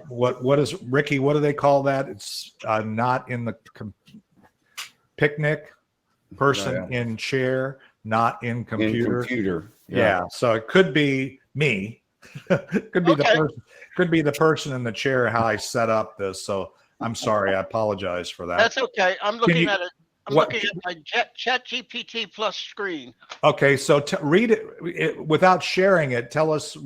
what is, Ricky, what do they call that? It's not in the picnic, person in chair, not in computer. Yeah. So it could be me. Could be the person in the chair, how I set up this. So I'm sorry, I apologize for that. That's okay. I'm looking at it. Looking at my ChatGPT Plus screen. Okay, so read it without sharing it. Tell us,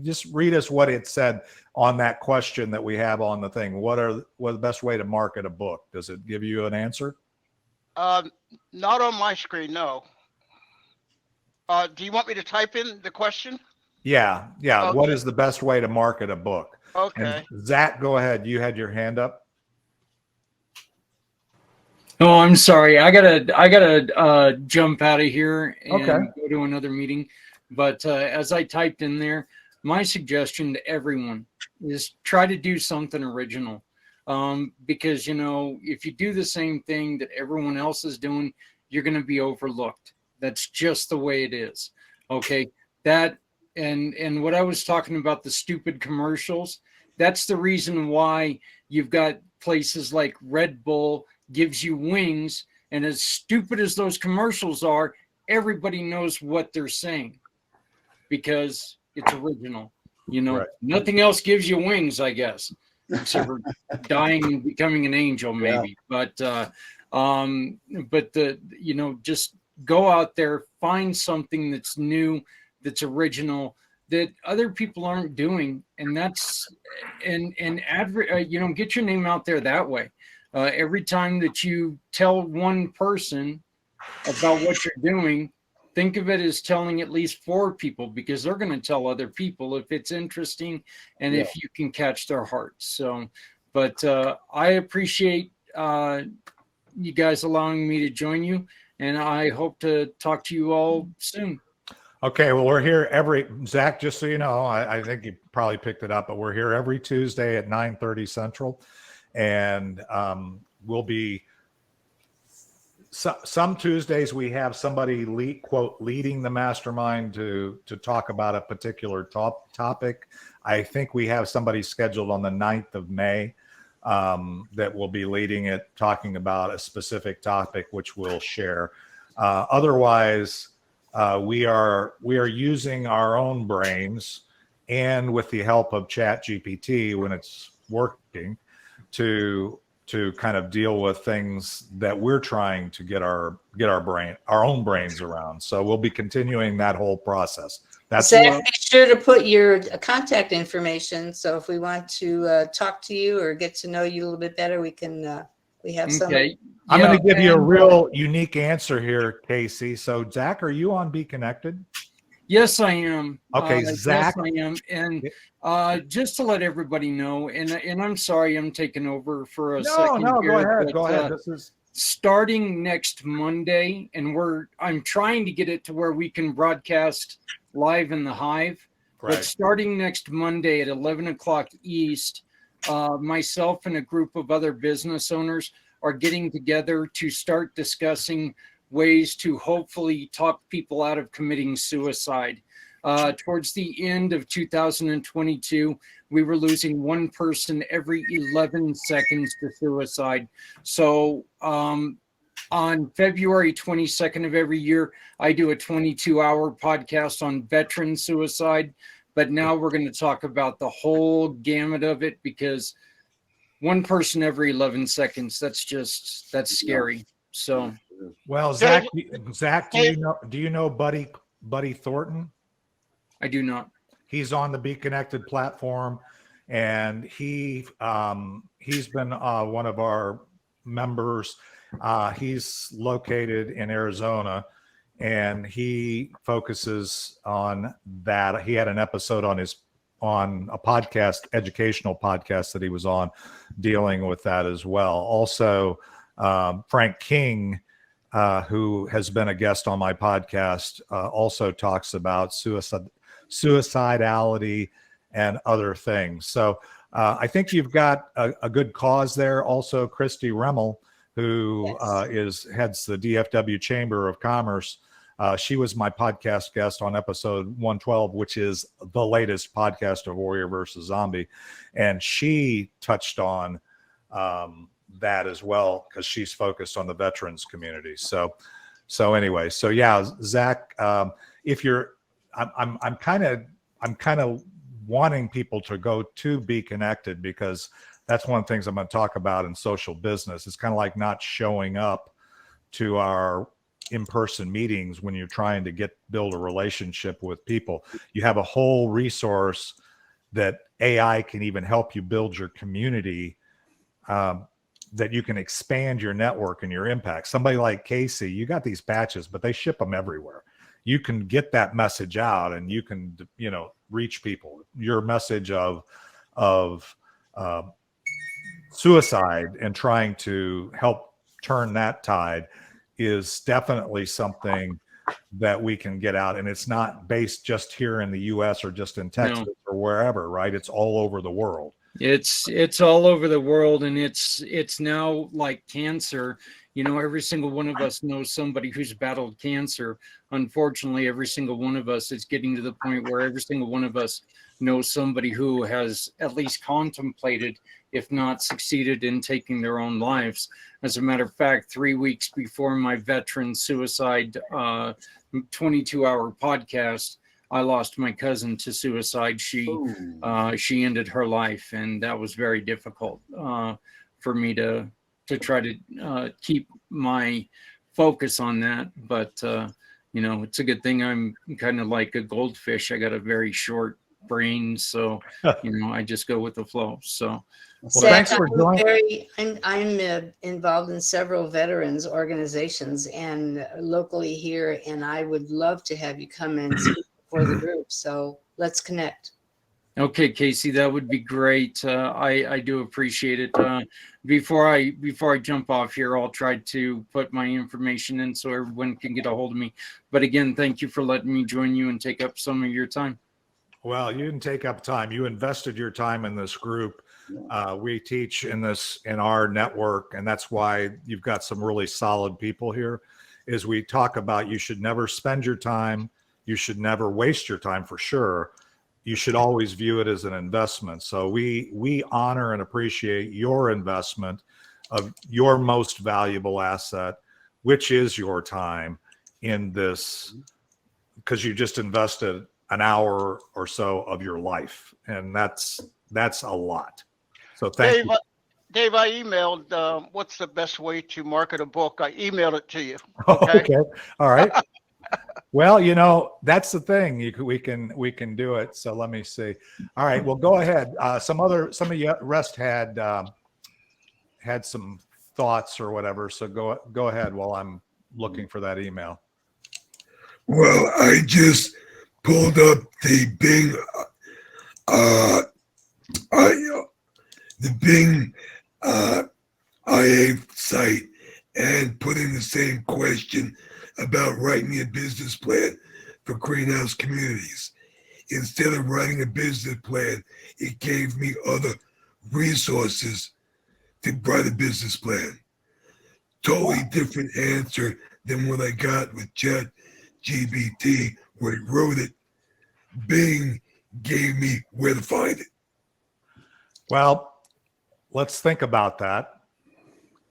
just read us what it said on that question that we have on the thing. What the best way to market a book? Does it give you an answer? Not on my screen, no. Do you want me to type in the question? Yeah. Okay. What is the best way to market a book? Okay. And Zach, go ahead. You had your hand up. Oh, I'm sorry. I gotta jump out of here and go to another meeting. But as I typed in there, my suggestion to everyone is try to do something original. Because if you do the same thing that everyone else is doing, you're going to be overlooked. That's just the way it is. Okay. That and what I was talking about, the stupid commercials, that's the reason why you've got places like Red Bull gives you wings, and as stupid as those commercials are, everybody knows what they're saying because it's original. Right. Nothing else gives you wings, I guess, except for dying and becoming an angel, maybe. Yeah. But just go out there, find something that's new, that's original, that other people aren't doing, and get your name out there that way. Every time that you tell one person about what you're doing, think of it as telling at least 4 people, because they're going to tell other people if it's interesting and if you can catch their hearts. So, but I appreciate you guys allowing me to join you, and I hope to talk to you all soon. Okay, well, we're here Zach, just so you know, I think you probably picked it up, but we're here every Tuesday at 9:30 Central. And we'll be some Tuesdays we have somebody leading the mastermind to talk about a particular topic. I think we have somebody scheduled on the 9th of May that will be leading it, talking about a specific topic, which we'll share. Otherwise, we are using our own brains, and with the help of ChatGPT when it's working, to kind of deal with things that we're trying to get our own brains around. So we'll be continuing that whole process. That's Zach, be sure to put your contact information. So if we want to talk to you or get to know you a little bit better, we can. We have some. Okay. I'm Yeah, going to give you a and, real unique answer here, Casey. So Zach, are you on Be Connected? Yes, I am. Okay, Zach. Yes, I am. And just to let everybody know, and I'm sorry I'm taking over for a second. No, here, go ahead. but, This is starting next Monday, and I'm trying to get it to where we can broadcast live in the Hive. right. But starting next Monday at 11 o'clock East, myself and a group of other business owners are getting together to start discussing ways to hopefully talk people out of committing suicide. Towards the end of 2022, we were losing one person every 11 seconds to suicide. So on February 22nd of every year, I do a 22-hour podcast on veteran suicide. But now we're going to talk about the whole gamut of it, because one person every 11 seconds, that's scary. So, well, Zach, do you know Buddy Thornton? I do not. He's on the Be Connected platform, and he's been one of our members. He's located in Arizona, and he focuses on that. He had an episode on a podcast, educational podcast that he was on, dealing with that as well. Also, Frank King, who has been a guest on my podcast, also talks about suicidality and other things. So I think you've got a good cause there. Also, Christy Remmel, who heads the DFW Chamber of Commerce. She was my podcast guest on episode 112, which is the latest podcast of Warrior versus Zombie. And she touched on that as well, because she's focused on the veterans community. So anyway, so yeah, Zach, if you're, I'm kind of wanting people to go to Be Connected, because that's one of the things I'm going to talk about in social business. It's kind of like not showing up to our in-person meetings when you're trying to build a relationship with people. You have a whole resource that AI can even help you build your community, that you can expand your network and your impact. Somebody like Casey, you got these patches, but they ship them everywhere. You can get that message out, and you can, reach people. Your message of suicide and trying to help turn that tide is definitely something that we can get out. And it's not based just here in the US or just in Texas or wherever, right? It's all over the world. It's all over the world, and it's now like cancer. Every single one of us knows somebody who's battled cancer. Unfortunately, every single one of us is getting to the point where every single one of us knows somebody who has at least contemplated, if not succeeded, in taking their own lives. As a matter of fact, 3 weeks before my veteran suicide 22-hour podcast, I lost my cousin to suicide. She ended her life, and that was very difficult for me to try to keep my focus on that. But it's a good thing I'm kind of like a goldfish. I got a very short brain, so I just go with the flow. So, thanks for joining. I'm involved in several veterans organizations and locally here, and I would love to have you come and speak for the group. So let's connect. Okay, Casey, that would be great. I do appreciate it. Before I jump off here, I'll try to put my information in so everyone can get a hold of me. But again, thank you for letting me join you and take up some of your time. Well, you didn't take up time. You invested your time in this group We teach in our network, and that's why you've got some really solid people here, is we talk about you should never spend your time. You should never waste your time, for sure. You should always view it as an investment. So we honor and appreciate your investment of your most valuable asset, which is your time in this, because you just invested an hour or so of your life, and that's a lot. So thank you. Dave, I emailed what's the best way to market a book. I emailed it to you. Okay. All right. Well, that's the thing. We can do it. So let me see. All right. Well, go ahead. Some of you rest had some thoughts or whatever. So go ahead while I'm looking for that email. Well, I just pulled up the Bing, IA site and put in the same question about writing a business plan for greenhouse communities. Instead of writing a business plan, it gave me other resources to write a business plan. Totally different answer than what I got with ChatGPT, where it wrote it. Bing gave me where to find it. Well, let's think about that.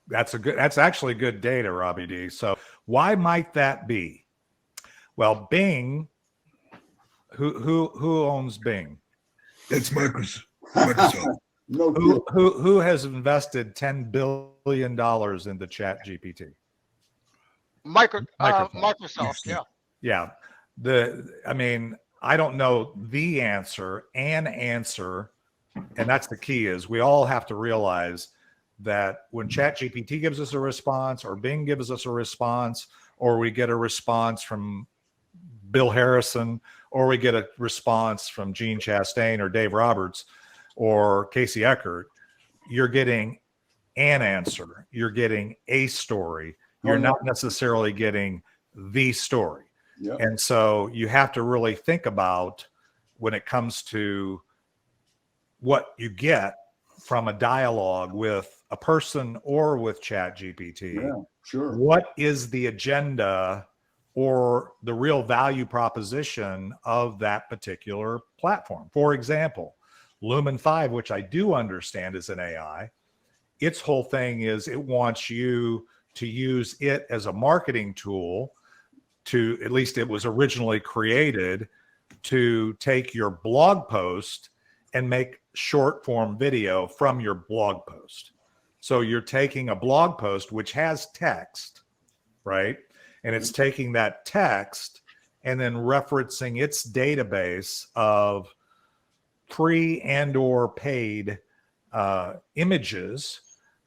That's actually good data, Robbie D. So why might that be? Well, Bing, who owns Bing? That's Microsoft. Who has invested $10 billion into ChatGPT? Microsoft, yeah. Yeah. I don't know the answer, and that's the key, is we all have to realize that when ChatGPT gives us a response, or Bing gives us a response, or we get a response from Bill Harrison, or we get a response from Gene Chastain or Dave Roberts or Casey Eckert, you're getting an answer. You're getting a story. You're not necessarily getting the story. Yeah. And so you have to really think about, when it comes to what you get from a dialogue with a person or with ChatGPT, Yeah, sure. what is the agenda or the real value proposition of that particular platform? For example, Lumen 5, which I do understand is an AI, its whole thing is it wants you to use it as a marketing tool to, at least it was originally created, to take your blog post and make short form video from your blog post. So you're taking a blog post which has text, right? And it's taking that text and then referencing its database of free and or paid images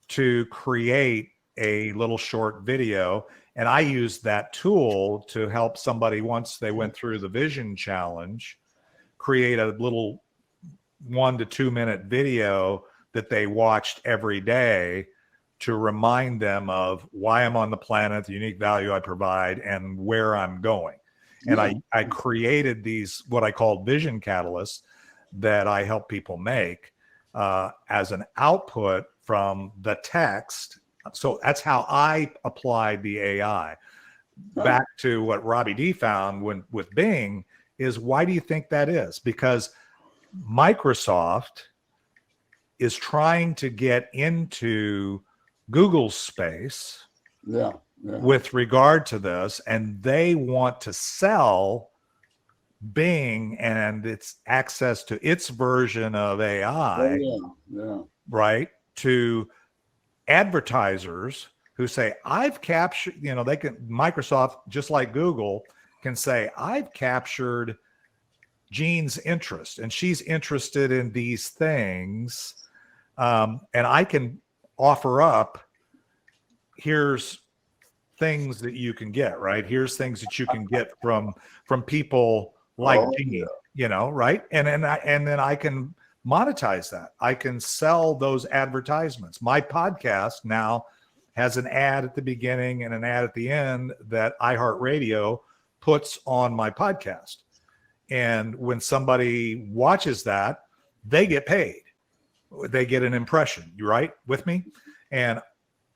to create a little short video. And I used that tool to help somebody, once they went through the vision challenge, create a little 1 to 2 minute video that they watched every day to remind them of why I'm on the planet, the unique value I provide, and where I'm going. And I created these, what I call vision catalysts, that I help people make as an output from the text. So that's how I applied the AI. Back to what Robbie D found with Bing is, why do you think that is? Because Microsoft is trying to get into Google's space with regard to this, and they want to sell Bing and its access to its version of AI, right, to advertisers who say, I've captured, they can, Microsoft, just like Google, can say, I've captured Jean's interest and she's interested in these things. And I can offer up, here's things that you can get, right? Here's things that you can get from people like Jean, right? And then I can monetize that. I can sell those advertisements. My podcast now has an ad at the beginning and an ad at the end that iHeartRadio puts on my podcast. And when somebody watches that, they get paid. they get an impression. You right with me? And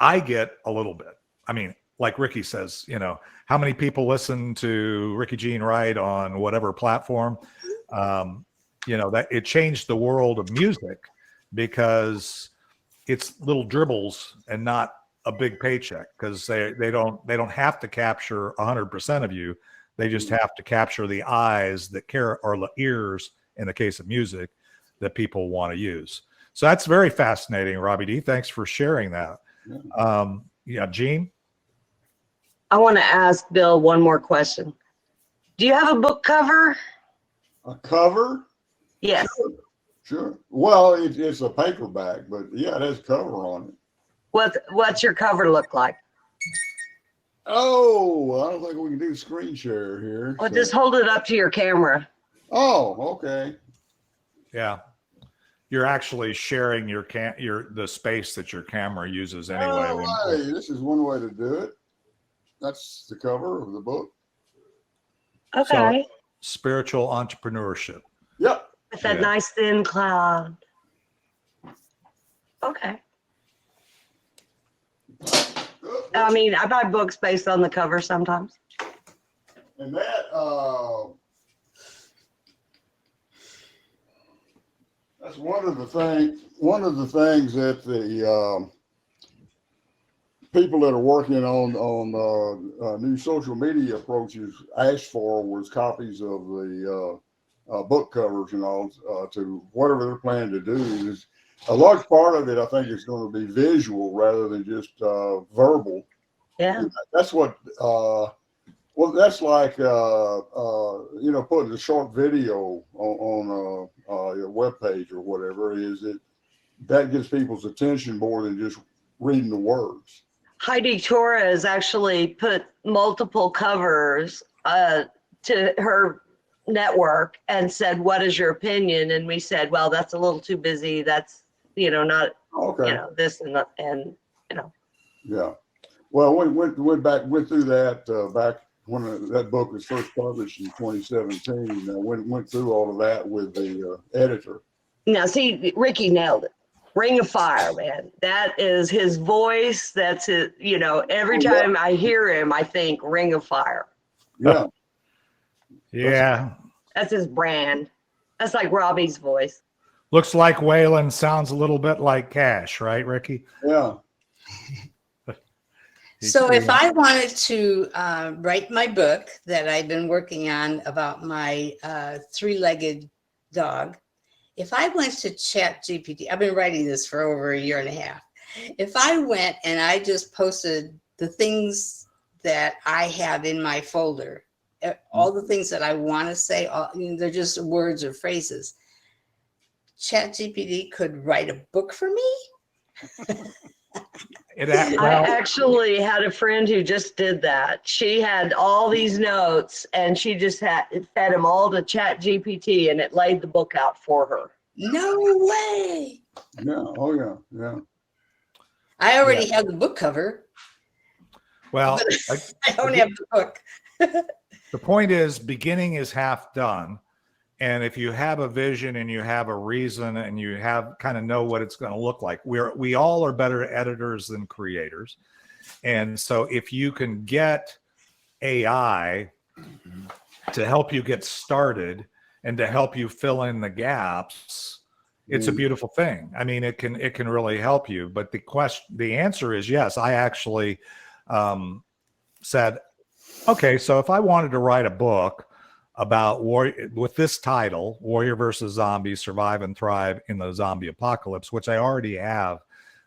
I get a little bit. I mean, like Ricky says, you know, how many people listen to Ricky Jean Wright on whatever platform? You know, that it changed the world of music because it's little dribbles and not a big paycheck, because they don't have to capture 100% of you. They just have to capture the eyes that care, or the ears in the case of music, that people want to use. So that's very fascinating, Robbie D. Thanks for sharing that. Yeah, Gene? I want to ask Bill one more question. Do you have a book cover? A cover? Yes. Sure. Well, it's a paperback, but yeah, it has a cover on it. What's your cover look like? Oh, I don't think we can do screen share here. Well, so. just hold it up to your camera. Oh, okay. Yeah. You're actually sharing the space that your camera uses anyway. Oh, hey, this is one way to do it. That's the cover of the book. Okay. So, spiritual entrepreneurship. Yep. With that nice thin cloud. Okay. I mean, I buy books based on the cover sometimes. And that that's one of the things that the people that are working on new social media approaches asked for was copies of the book covers and all to whatever they're planning to do. Is a large part of it, I think, is going to be visual rather than just verbal. Yeah. And that's what. Well, that's like you know, putting a short video on your webpage or whatever. Is it that gets people's attention more than just reading the words? Heidi Torres actually put multiple covers to her network and said, "What is your opinion?" And we said, "Well, that's a little too busy. That's, you know, not, Okay. you know, this and you know." Yeah. Well, we went through that back when that book was first published in 2017. Went through all of that with the editor. Now, see, Ricky nailed it. Ring of Fire, man. That is his voice. That's it. You know, every time I hear him, I think Ring of Fire. Yeah. Yeah. That's his brand. That's like Robbie's voice. Looks like Waylon sounds a little bit like Cash, right, Ricky? Yeah. So if I wanted to write my book that I've been working on about my three-legged dog, if I went to ChatGPT, I've been writing this for over 1.5 years. If I went and I just posted the things that I have in my folder, all the things that I want to say, they're just words or phrases, ChatGPT could write a book for me? I actually had a friend who just did that. She had all these notes and she just fed them all to ChatGPT and it laid the book out for her. No way. Yeah. Oh, yeah. Yeah. I already have the book cover. Well, I don't have the book. The point is, beginning is half done. And if you have a vision and you have a reason and you have kind of know what it's going to look like, we all are better editors than creators. And so if you can get AI to help you get started and to help you fill in the gaps, it's a beautiful thing. I mean, it can really help you. But the answer is yes. I actually said, okay, so if I wanted to write a book about warrior with this title, Warrior versus Zombie, Survive and Thrive in the Zombie Apocalypse, which I already have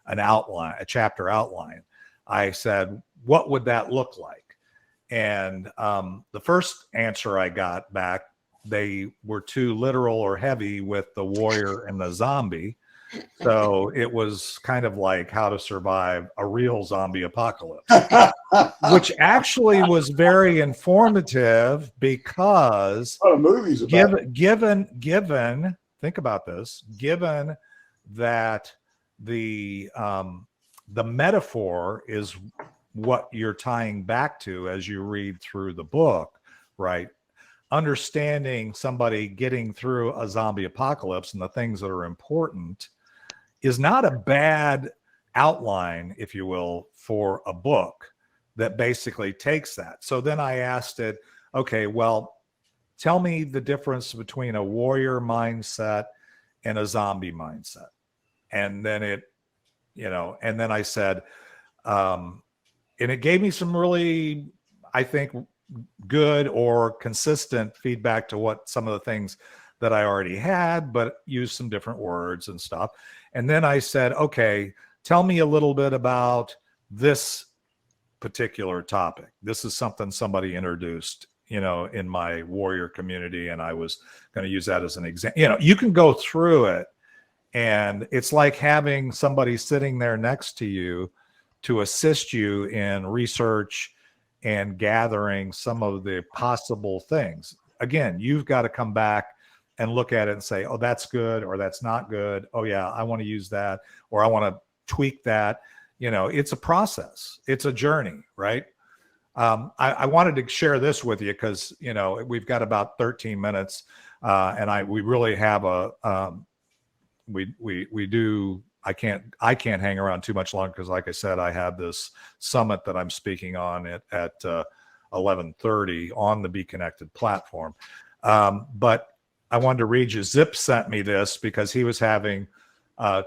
an outline, a chapter outline, I said, what would that look like? And the first answer I got back, they were too literal or heavy with the warrior and the zombie. So it was kind of like how to survive a real zombie apocalypse, which actually was very informative because movies about given think about this, given that the metaphor is what you're tying back to as you read through the book, right? Understanding somebody getting through a zombie apocalypse and the things that are important is not a bad outline, if you will, for a book that basically takes that. So then I asked it, okay, well, tell me the difference between a warrior mindset and a zombie mindset. And then it, and then I said, and it gave me some really, I think, good or consistent feedback to what some of the things that I already had, but used some different words and stuff. And then I said, okay, tell me a little bit about this particular topic. This is something somebody introduced, in my warrior community, and I was going to use that as an example. You can go through it, and it's like having somebody sitting there next to you to assist you in research and gathering some of the possible things. Again, you've got to come back and look at it and say, oh, that's good, or that's not good. Oh yeah, I want to use that, or I want to tweak that. It's a process. It's a journey, right? I wanted to share this with you because, we've got about 13 minutes, and we really have we do. I can't hang around too much longer because, like I said, I have this summit that I'm speaking on at 11:30 on the Be Connected platform. But I wanted to read you. Zip sent me this because he was having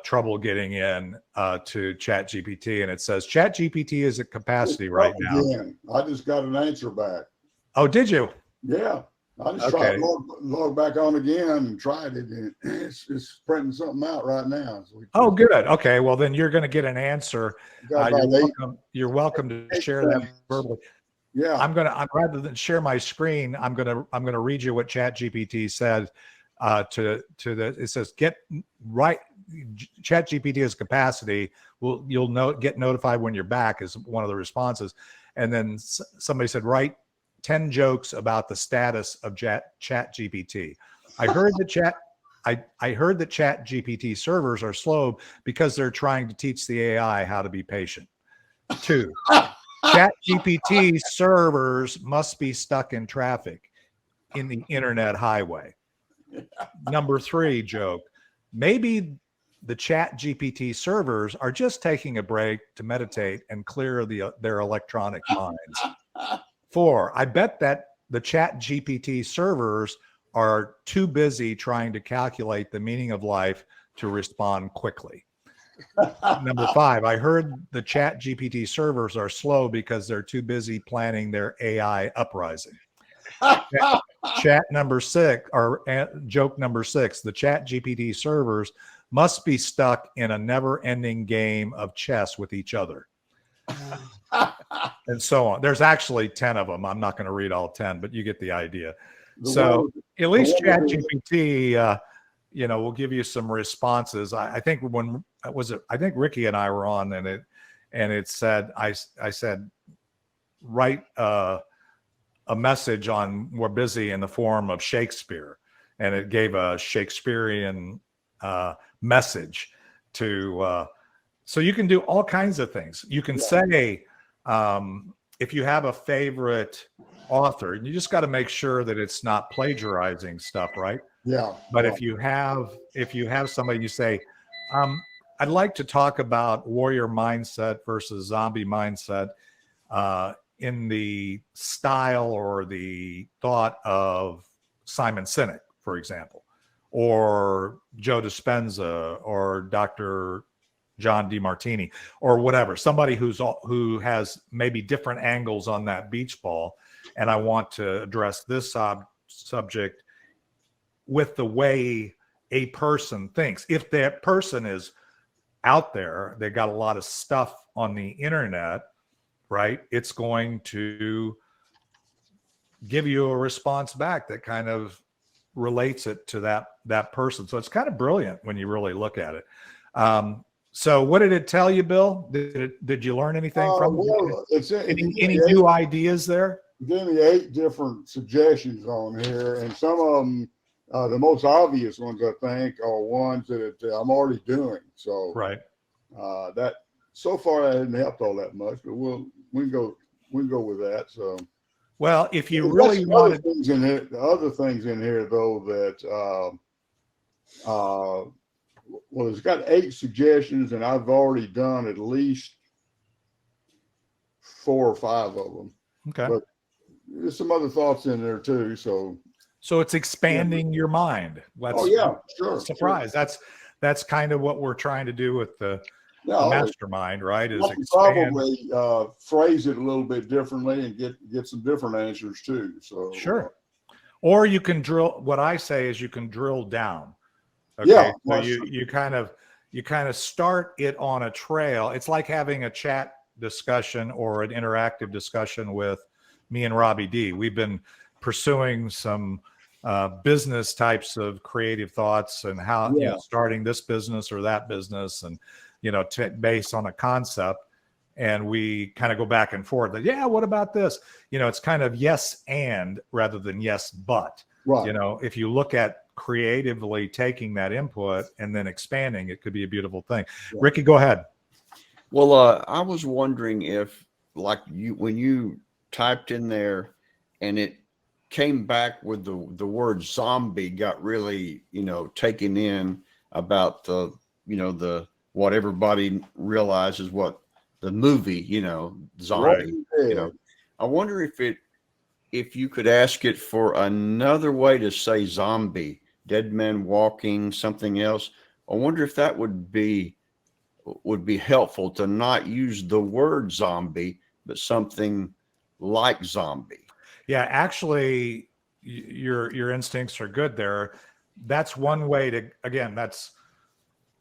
trouble getting in to ChatGPT, and it says ChatGPT is at capacity right now. Again. I just got an answer back. Oh, did you? Yeah. I just tried to log back on again and tried it, and it's printing something out right now. So good. Okay, well then you're going to get an answer. You're welcome to share that verbally. Yeah, I'm rather than share my screen, I'm gonna read you what ChatGPT said. It says get right. ChatGPT has capacity. You'll get notified when you're back is one of the responses, and then somebody said write 10 jokes about the status of ChatGPT. I heard that ChatGPT servers are slow because they're trying to teach the AI how to be patient. 2, ChatGPT servers must be stuck in traffic in the internet highway. Number 3 joke, maybe the ChatGPT servers are just taking a break to meditate and clear their electronic minds. 4, I bet that the ChatGPT servers are too busy trying to calculate the meaning of life to respond quickly. Number 5, I heard the ChatGPT servers are slow because they're too busy planning their AI uprising. Joke number 6, the ChatGPT servers must be stuck in a never-ending game of chess with each other. And so on. There's actually 10 of them. I'm not going to read all 10, but you get the idea. So at least ChatGPT, will give you some responses. I think I think Ricky and I were on, and it said, I said, write a message on "We're busy" in the form of Shakespeare, and it gave a Shakespearean message to. So you can do all kinds of things. You can say, if you have a favorite author, you just got to make sure that it's not plagiarizing stuff, right? Yeah. But if you have somebody, you say, I'd like to talk about warrior mindset versus zombie mindset in the style or the thought of Simon Sinek, for example, or Joe Dispenza, or Dr. John DeMartini, or whatever, somebody who has maybe different angles on that beach ball, and I want to address this subject with the way a person thinks. If that person is out there, they got a lot of stuff on the internet, right? It's going to give you a response back that kind of relates it to that person. So it's kind of brilliant when you really look at it. So what did it tell you, Bill? Did you learn anything from it? Any new ideas there? Give me 8 different suggestions on here, and some of them, the most obvious ones, I think, are ones that I'm already doing. So right, that so far that hasn't helped all that much, but we can go with that. So well, if you really want the other things in here though that Well, it's got 8 suggestions, and I've already done at least 4 or 5 of them. Okay. But there's some other thoughts in there too. So it's expanding your mind. Oh yeah, sure. Surprise. Sure. That's kind of what we're trying to do with the Yeah, mastermind, right? Is I can expand. probably phrase it a little bit differently and get some different answers too. So Sure. Or you can drill. What I say is you can drill down. Okay. Yeah. So you kind of start it on a trail. It's like having a chat discussion or an interactive discussion with me and Robbie D. We've been pursuing some business types of creative thoughts and how starting this business or that business, and based on a concept, and we kind of go back and forth. But what about this? It's kind of yes and rather than yes but. Right. If you look at creatively taking that input and then expanding, it could be a beautiful thing. Yeah. Ricky, go ahead. Well, I was wondering if, like, when you typed in there and it came back with the word zombie got really, taken in about the what everybody realizes what the movie, zombie, right. I wonder if you could ask it for another way to say zombie, dead man walking, something else. I wonder if that would be helpful to not use the word zombie, but something like zombie. Yeah, actually, your instincts are good there. That's one way that's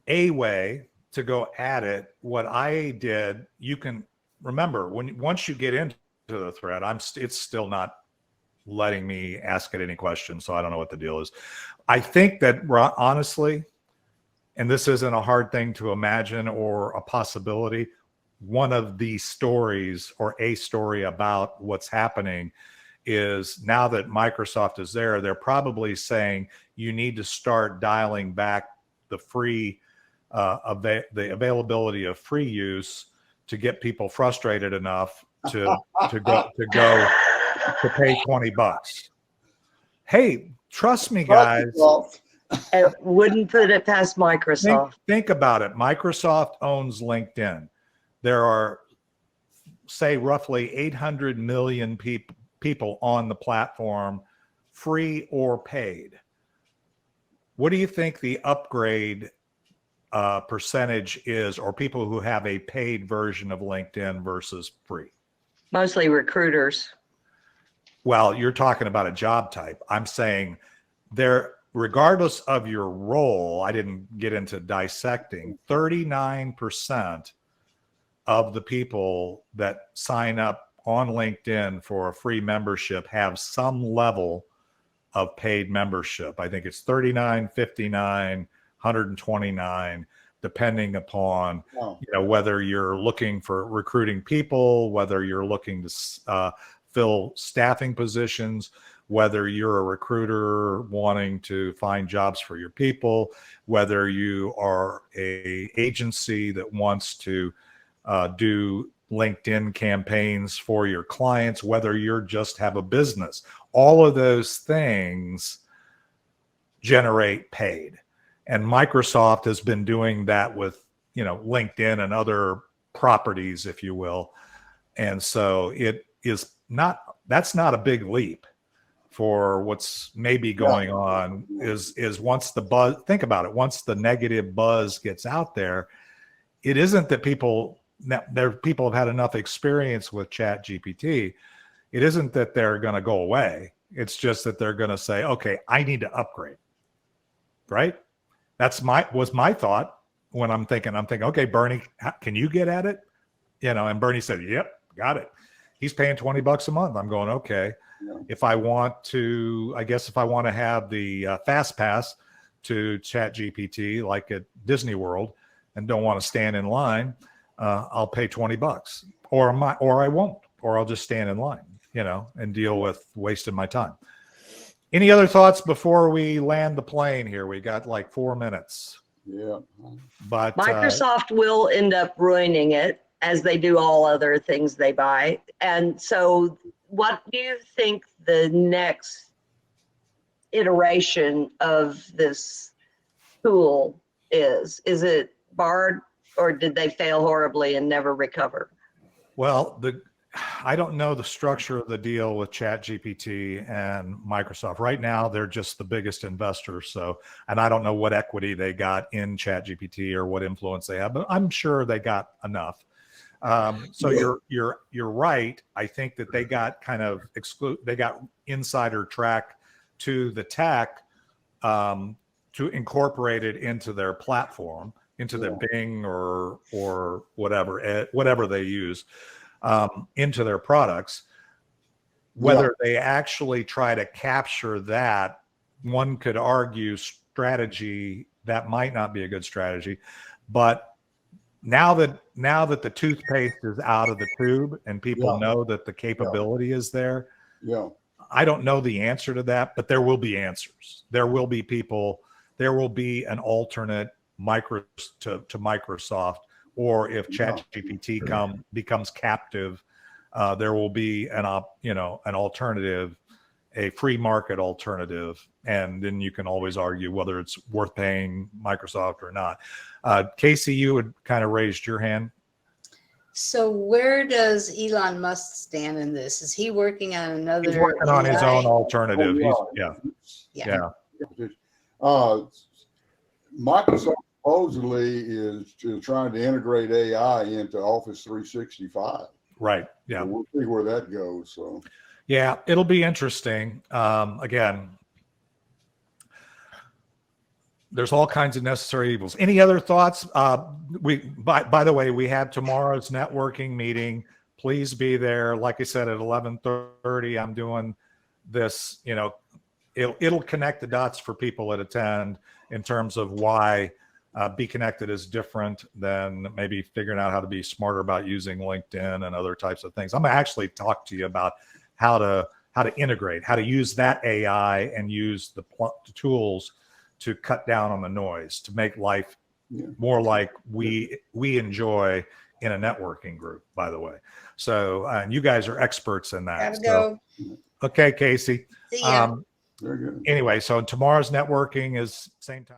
a way to go at it. What I did, you can remember once you get into the thread, it's still not letting me ask it any questions, so I don't know what the deal is. I think that honestly, and this isn't a hard thing to imagine or a possibility, one of the stories or a story about what's happening is now that Microsoft is there, they're probably saying you need to start dialing back the free the availability of free use to get people frustrated enough to pay $20. Hey, trust me, guys. I wouldn't put it past Microsoft. Think about it. Microsoft owns LinkedIn. There are, say, roughly 800 million people on the platform, free or paid. What do you think the upgrade percentage is, or people who have a paid version of LinkedIn versus free? Mostly recruiters. Well, you're talking about a job type. I'm saying regardless of your role, I didn't get into dissecting, 39% of the people that sign up on LinkedIn for a free membership have some level of paid membership. I think it's 39, 59, 129, depending upon whether you're looking for recruiting people, whether you're looking to fill staffing positions, whether you're a recruiter wanting to find jobs for your people, whether you are an agency that wants to do LinkedIn campaigns for your clients, whether you're just have a business. All of those things generate paid. And Microsoft has been doing that with, LinkedIn and other properties, if you will. And so that's not a big leap for what's maybe going on is once the buzz, think about it, once the negative buzz gets out there, it isn't that people have had enough experience with ChatGPT. It isn't that they're going to go away. It's just that they're going to say, okay, I need to upgrade. Right? Was my thought when I'm thinking, okay, Bernie, can you get at it? And Bernie said, yep, got it. He's paying $20 a month. I'm going, okay. Yeah. If I want to have the fast pass to ChatGPT, like at Disney World, and don't want to stand in line, I'll pay $20, or I won't, or I'll just stand in line, and deal with wasting my time. Any other thoughts before we land the plane here? We got like 4 minutes. Yeah. But Microsoft will end up ruining it, as they do all other things they buy. And so what do you think the next iteration of this tool is? Is it barred, or did they fail horribly and never recover? Well, I don't know the structure of the deal with ChatGPT and Microsoft. Right now, they're just the biggest investor. So, and I don't know what equity they got in ChatGPT or what influence they have, but I'm sure they got enough. So you're right. I think that they got kind of they got insider track to the tech to incorporate it into their platform, into their Bing or whatever they use. Into their products. Whether they actually try to capture that, one could argue strategy that might not be a good strategy. But now that the toothpaste is out of the tube and people know that the capability is there, I don't know the answer to that, but there will be answers. There will be people. There will be an alternate to Microsoft. Or if ChatGPT becomes captive, there will be an alternative, a free market alternative, and then you can always argue whether it's worth paying Microsoft or not. Casey, you had kind of raised your hand. So where does Elon Musk stand in this? Is he working on another? He's working on his own alternative. Microsoft supposedly is trying to integrate AI into Office 365. Right. Yeah. So we'll see where that goes. So. Yeah, it'll be interesting. Again, there's all kinds of necessary evils. Any other thoughts? By the way, we have tomorrow's networking meeting. Please be there. Like I said, at 11:30, I'm doing this. It'll connect the dots for people that attend in terms of why Be Connected is different than maybe figuring out how to be smarter about using LinkedIn and other types of things. I'm gonna actually talk to you about how to integrate, how to use that AI and use the tools to cut down on the noise, to make life more like we enjoy in a networking group, by the way. So you guys are experts in that. Gotta go. Okay, Casey. See ya. Very good. Anyway, so tomorrow's networking is same time.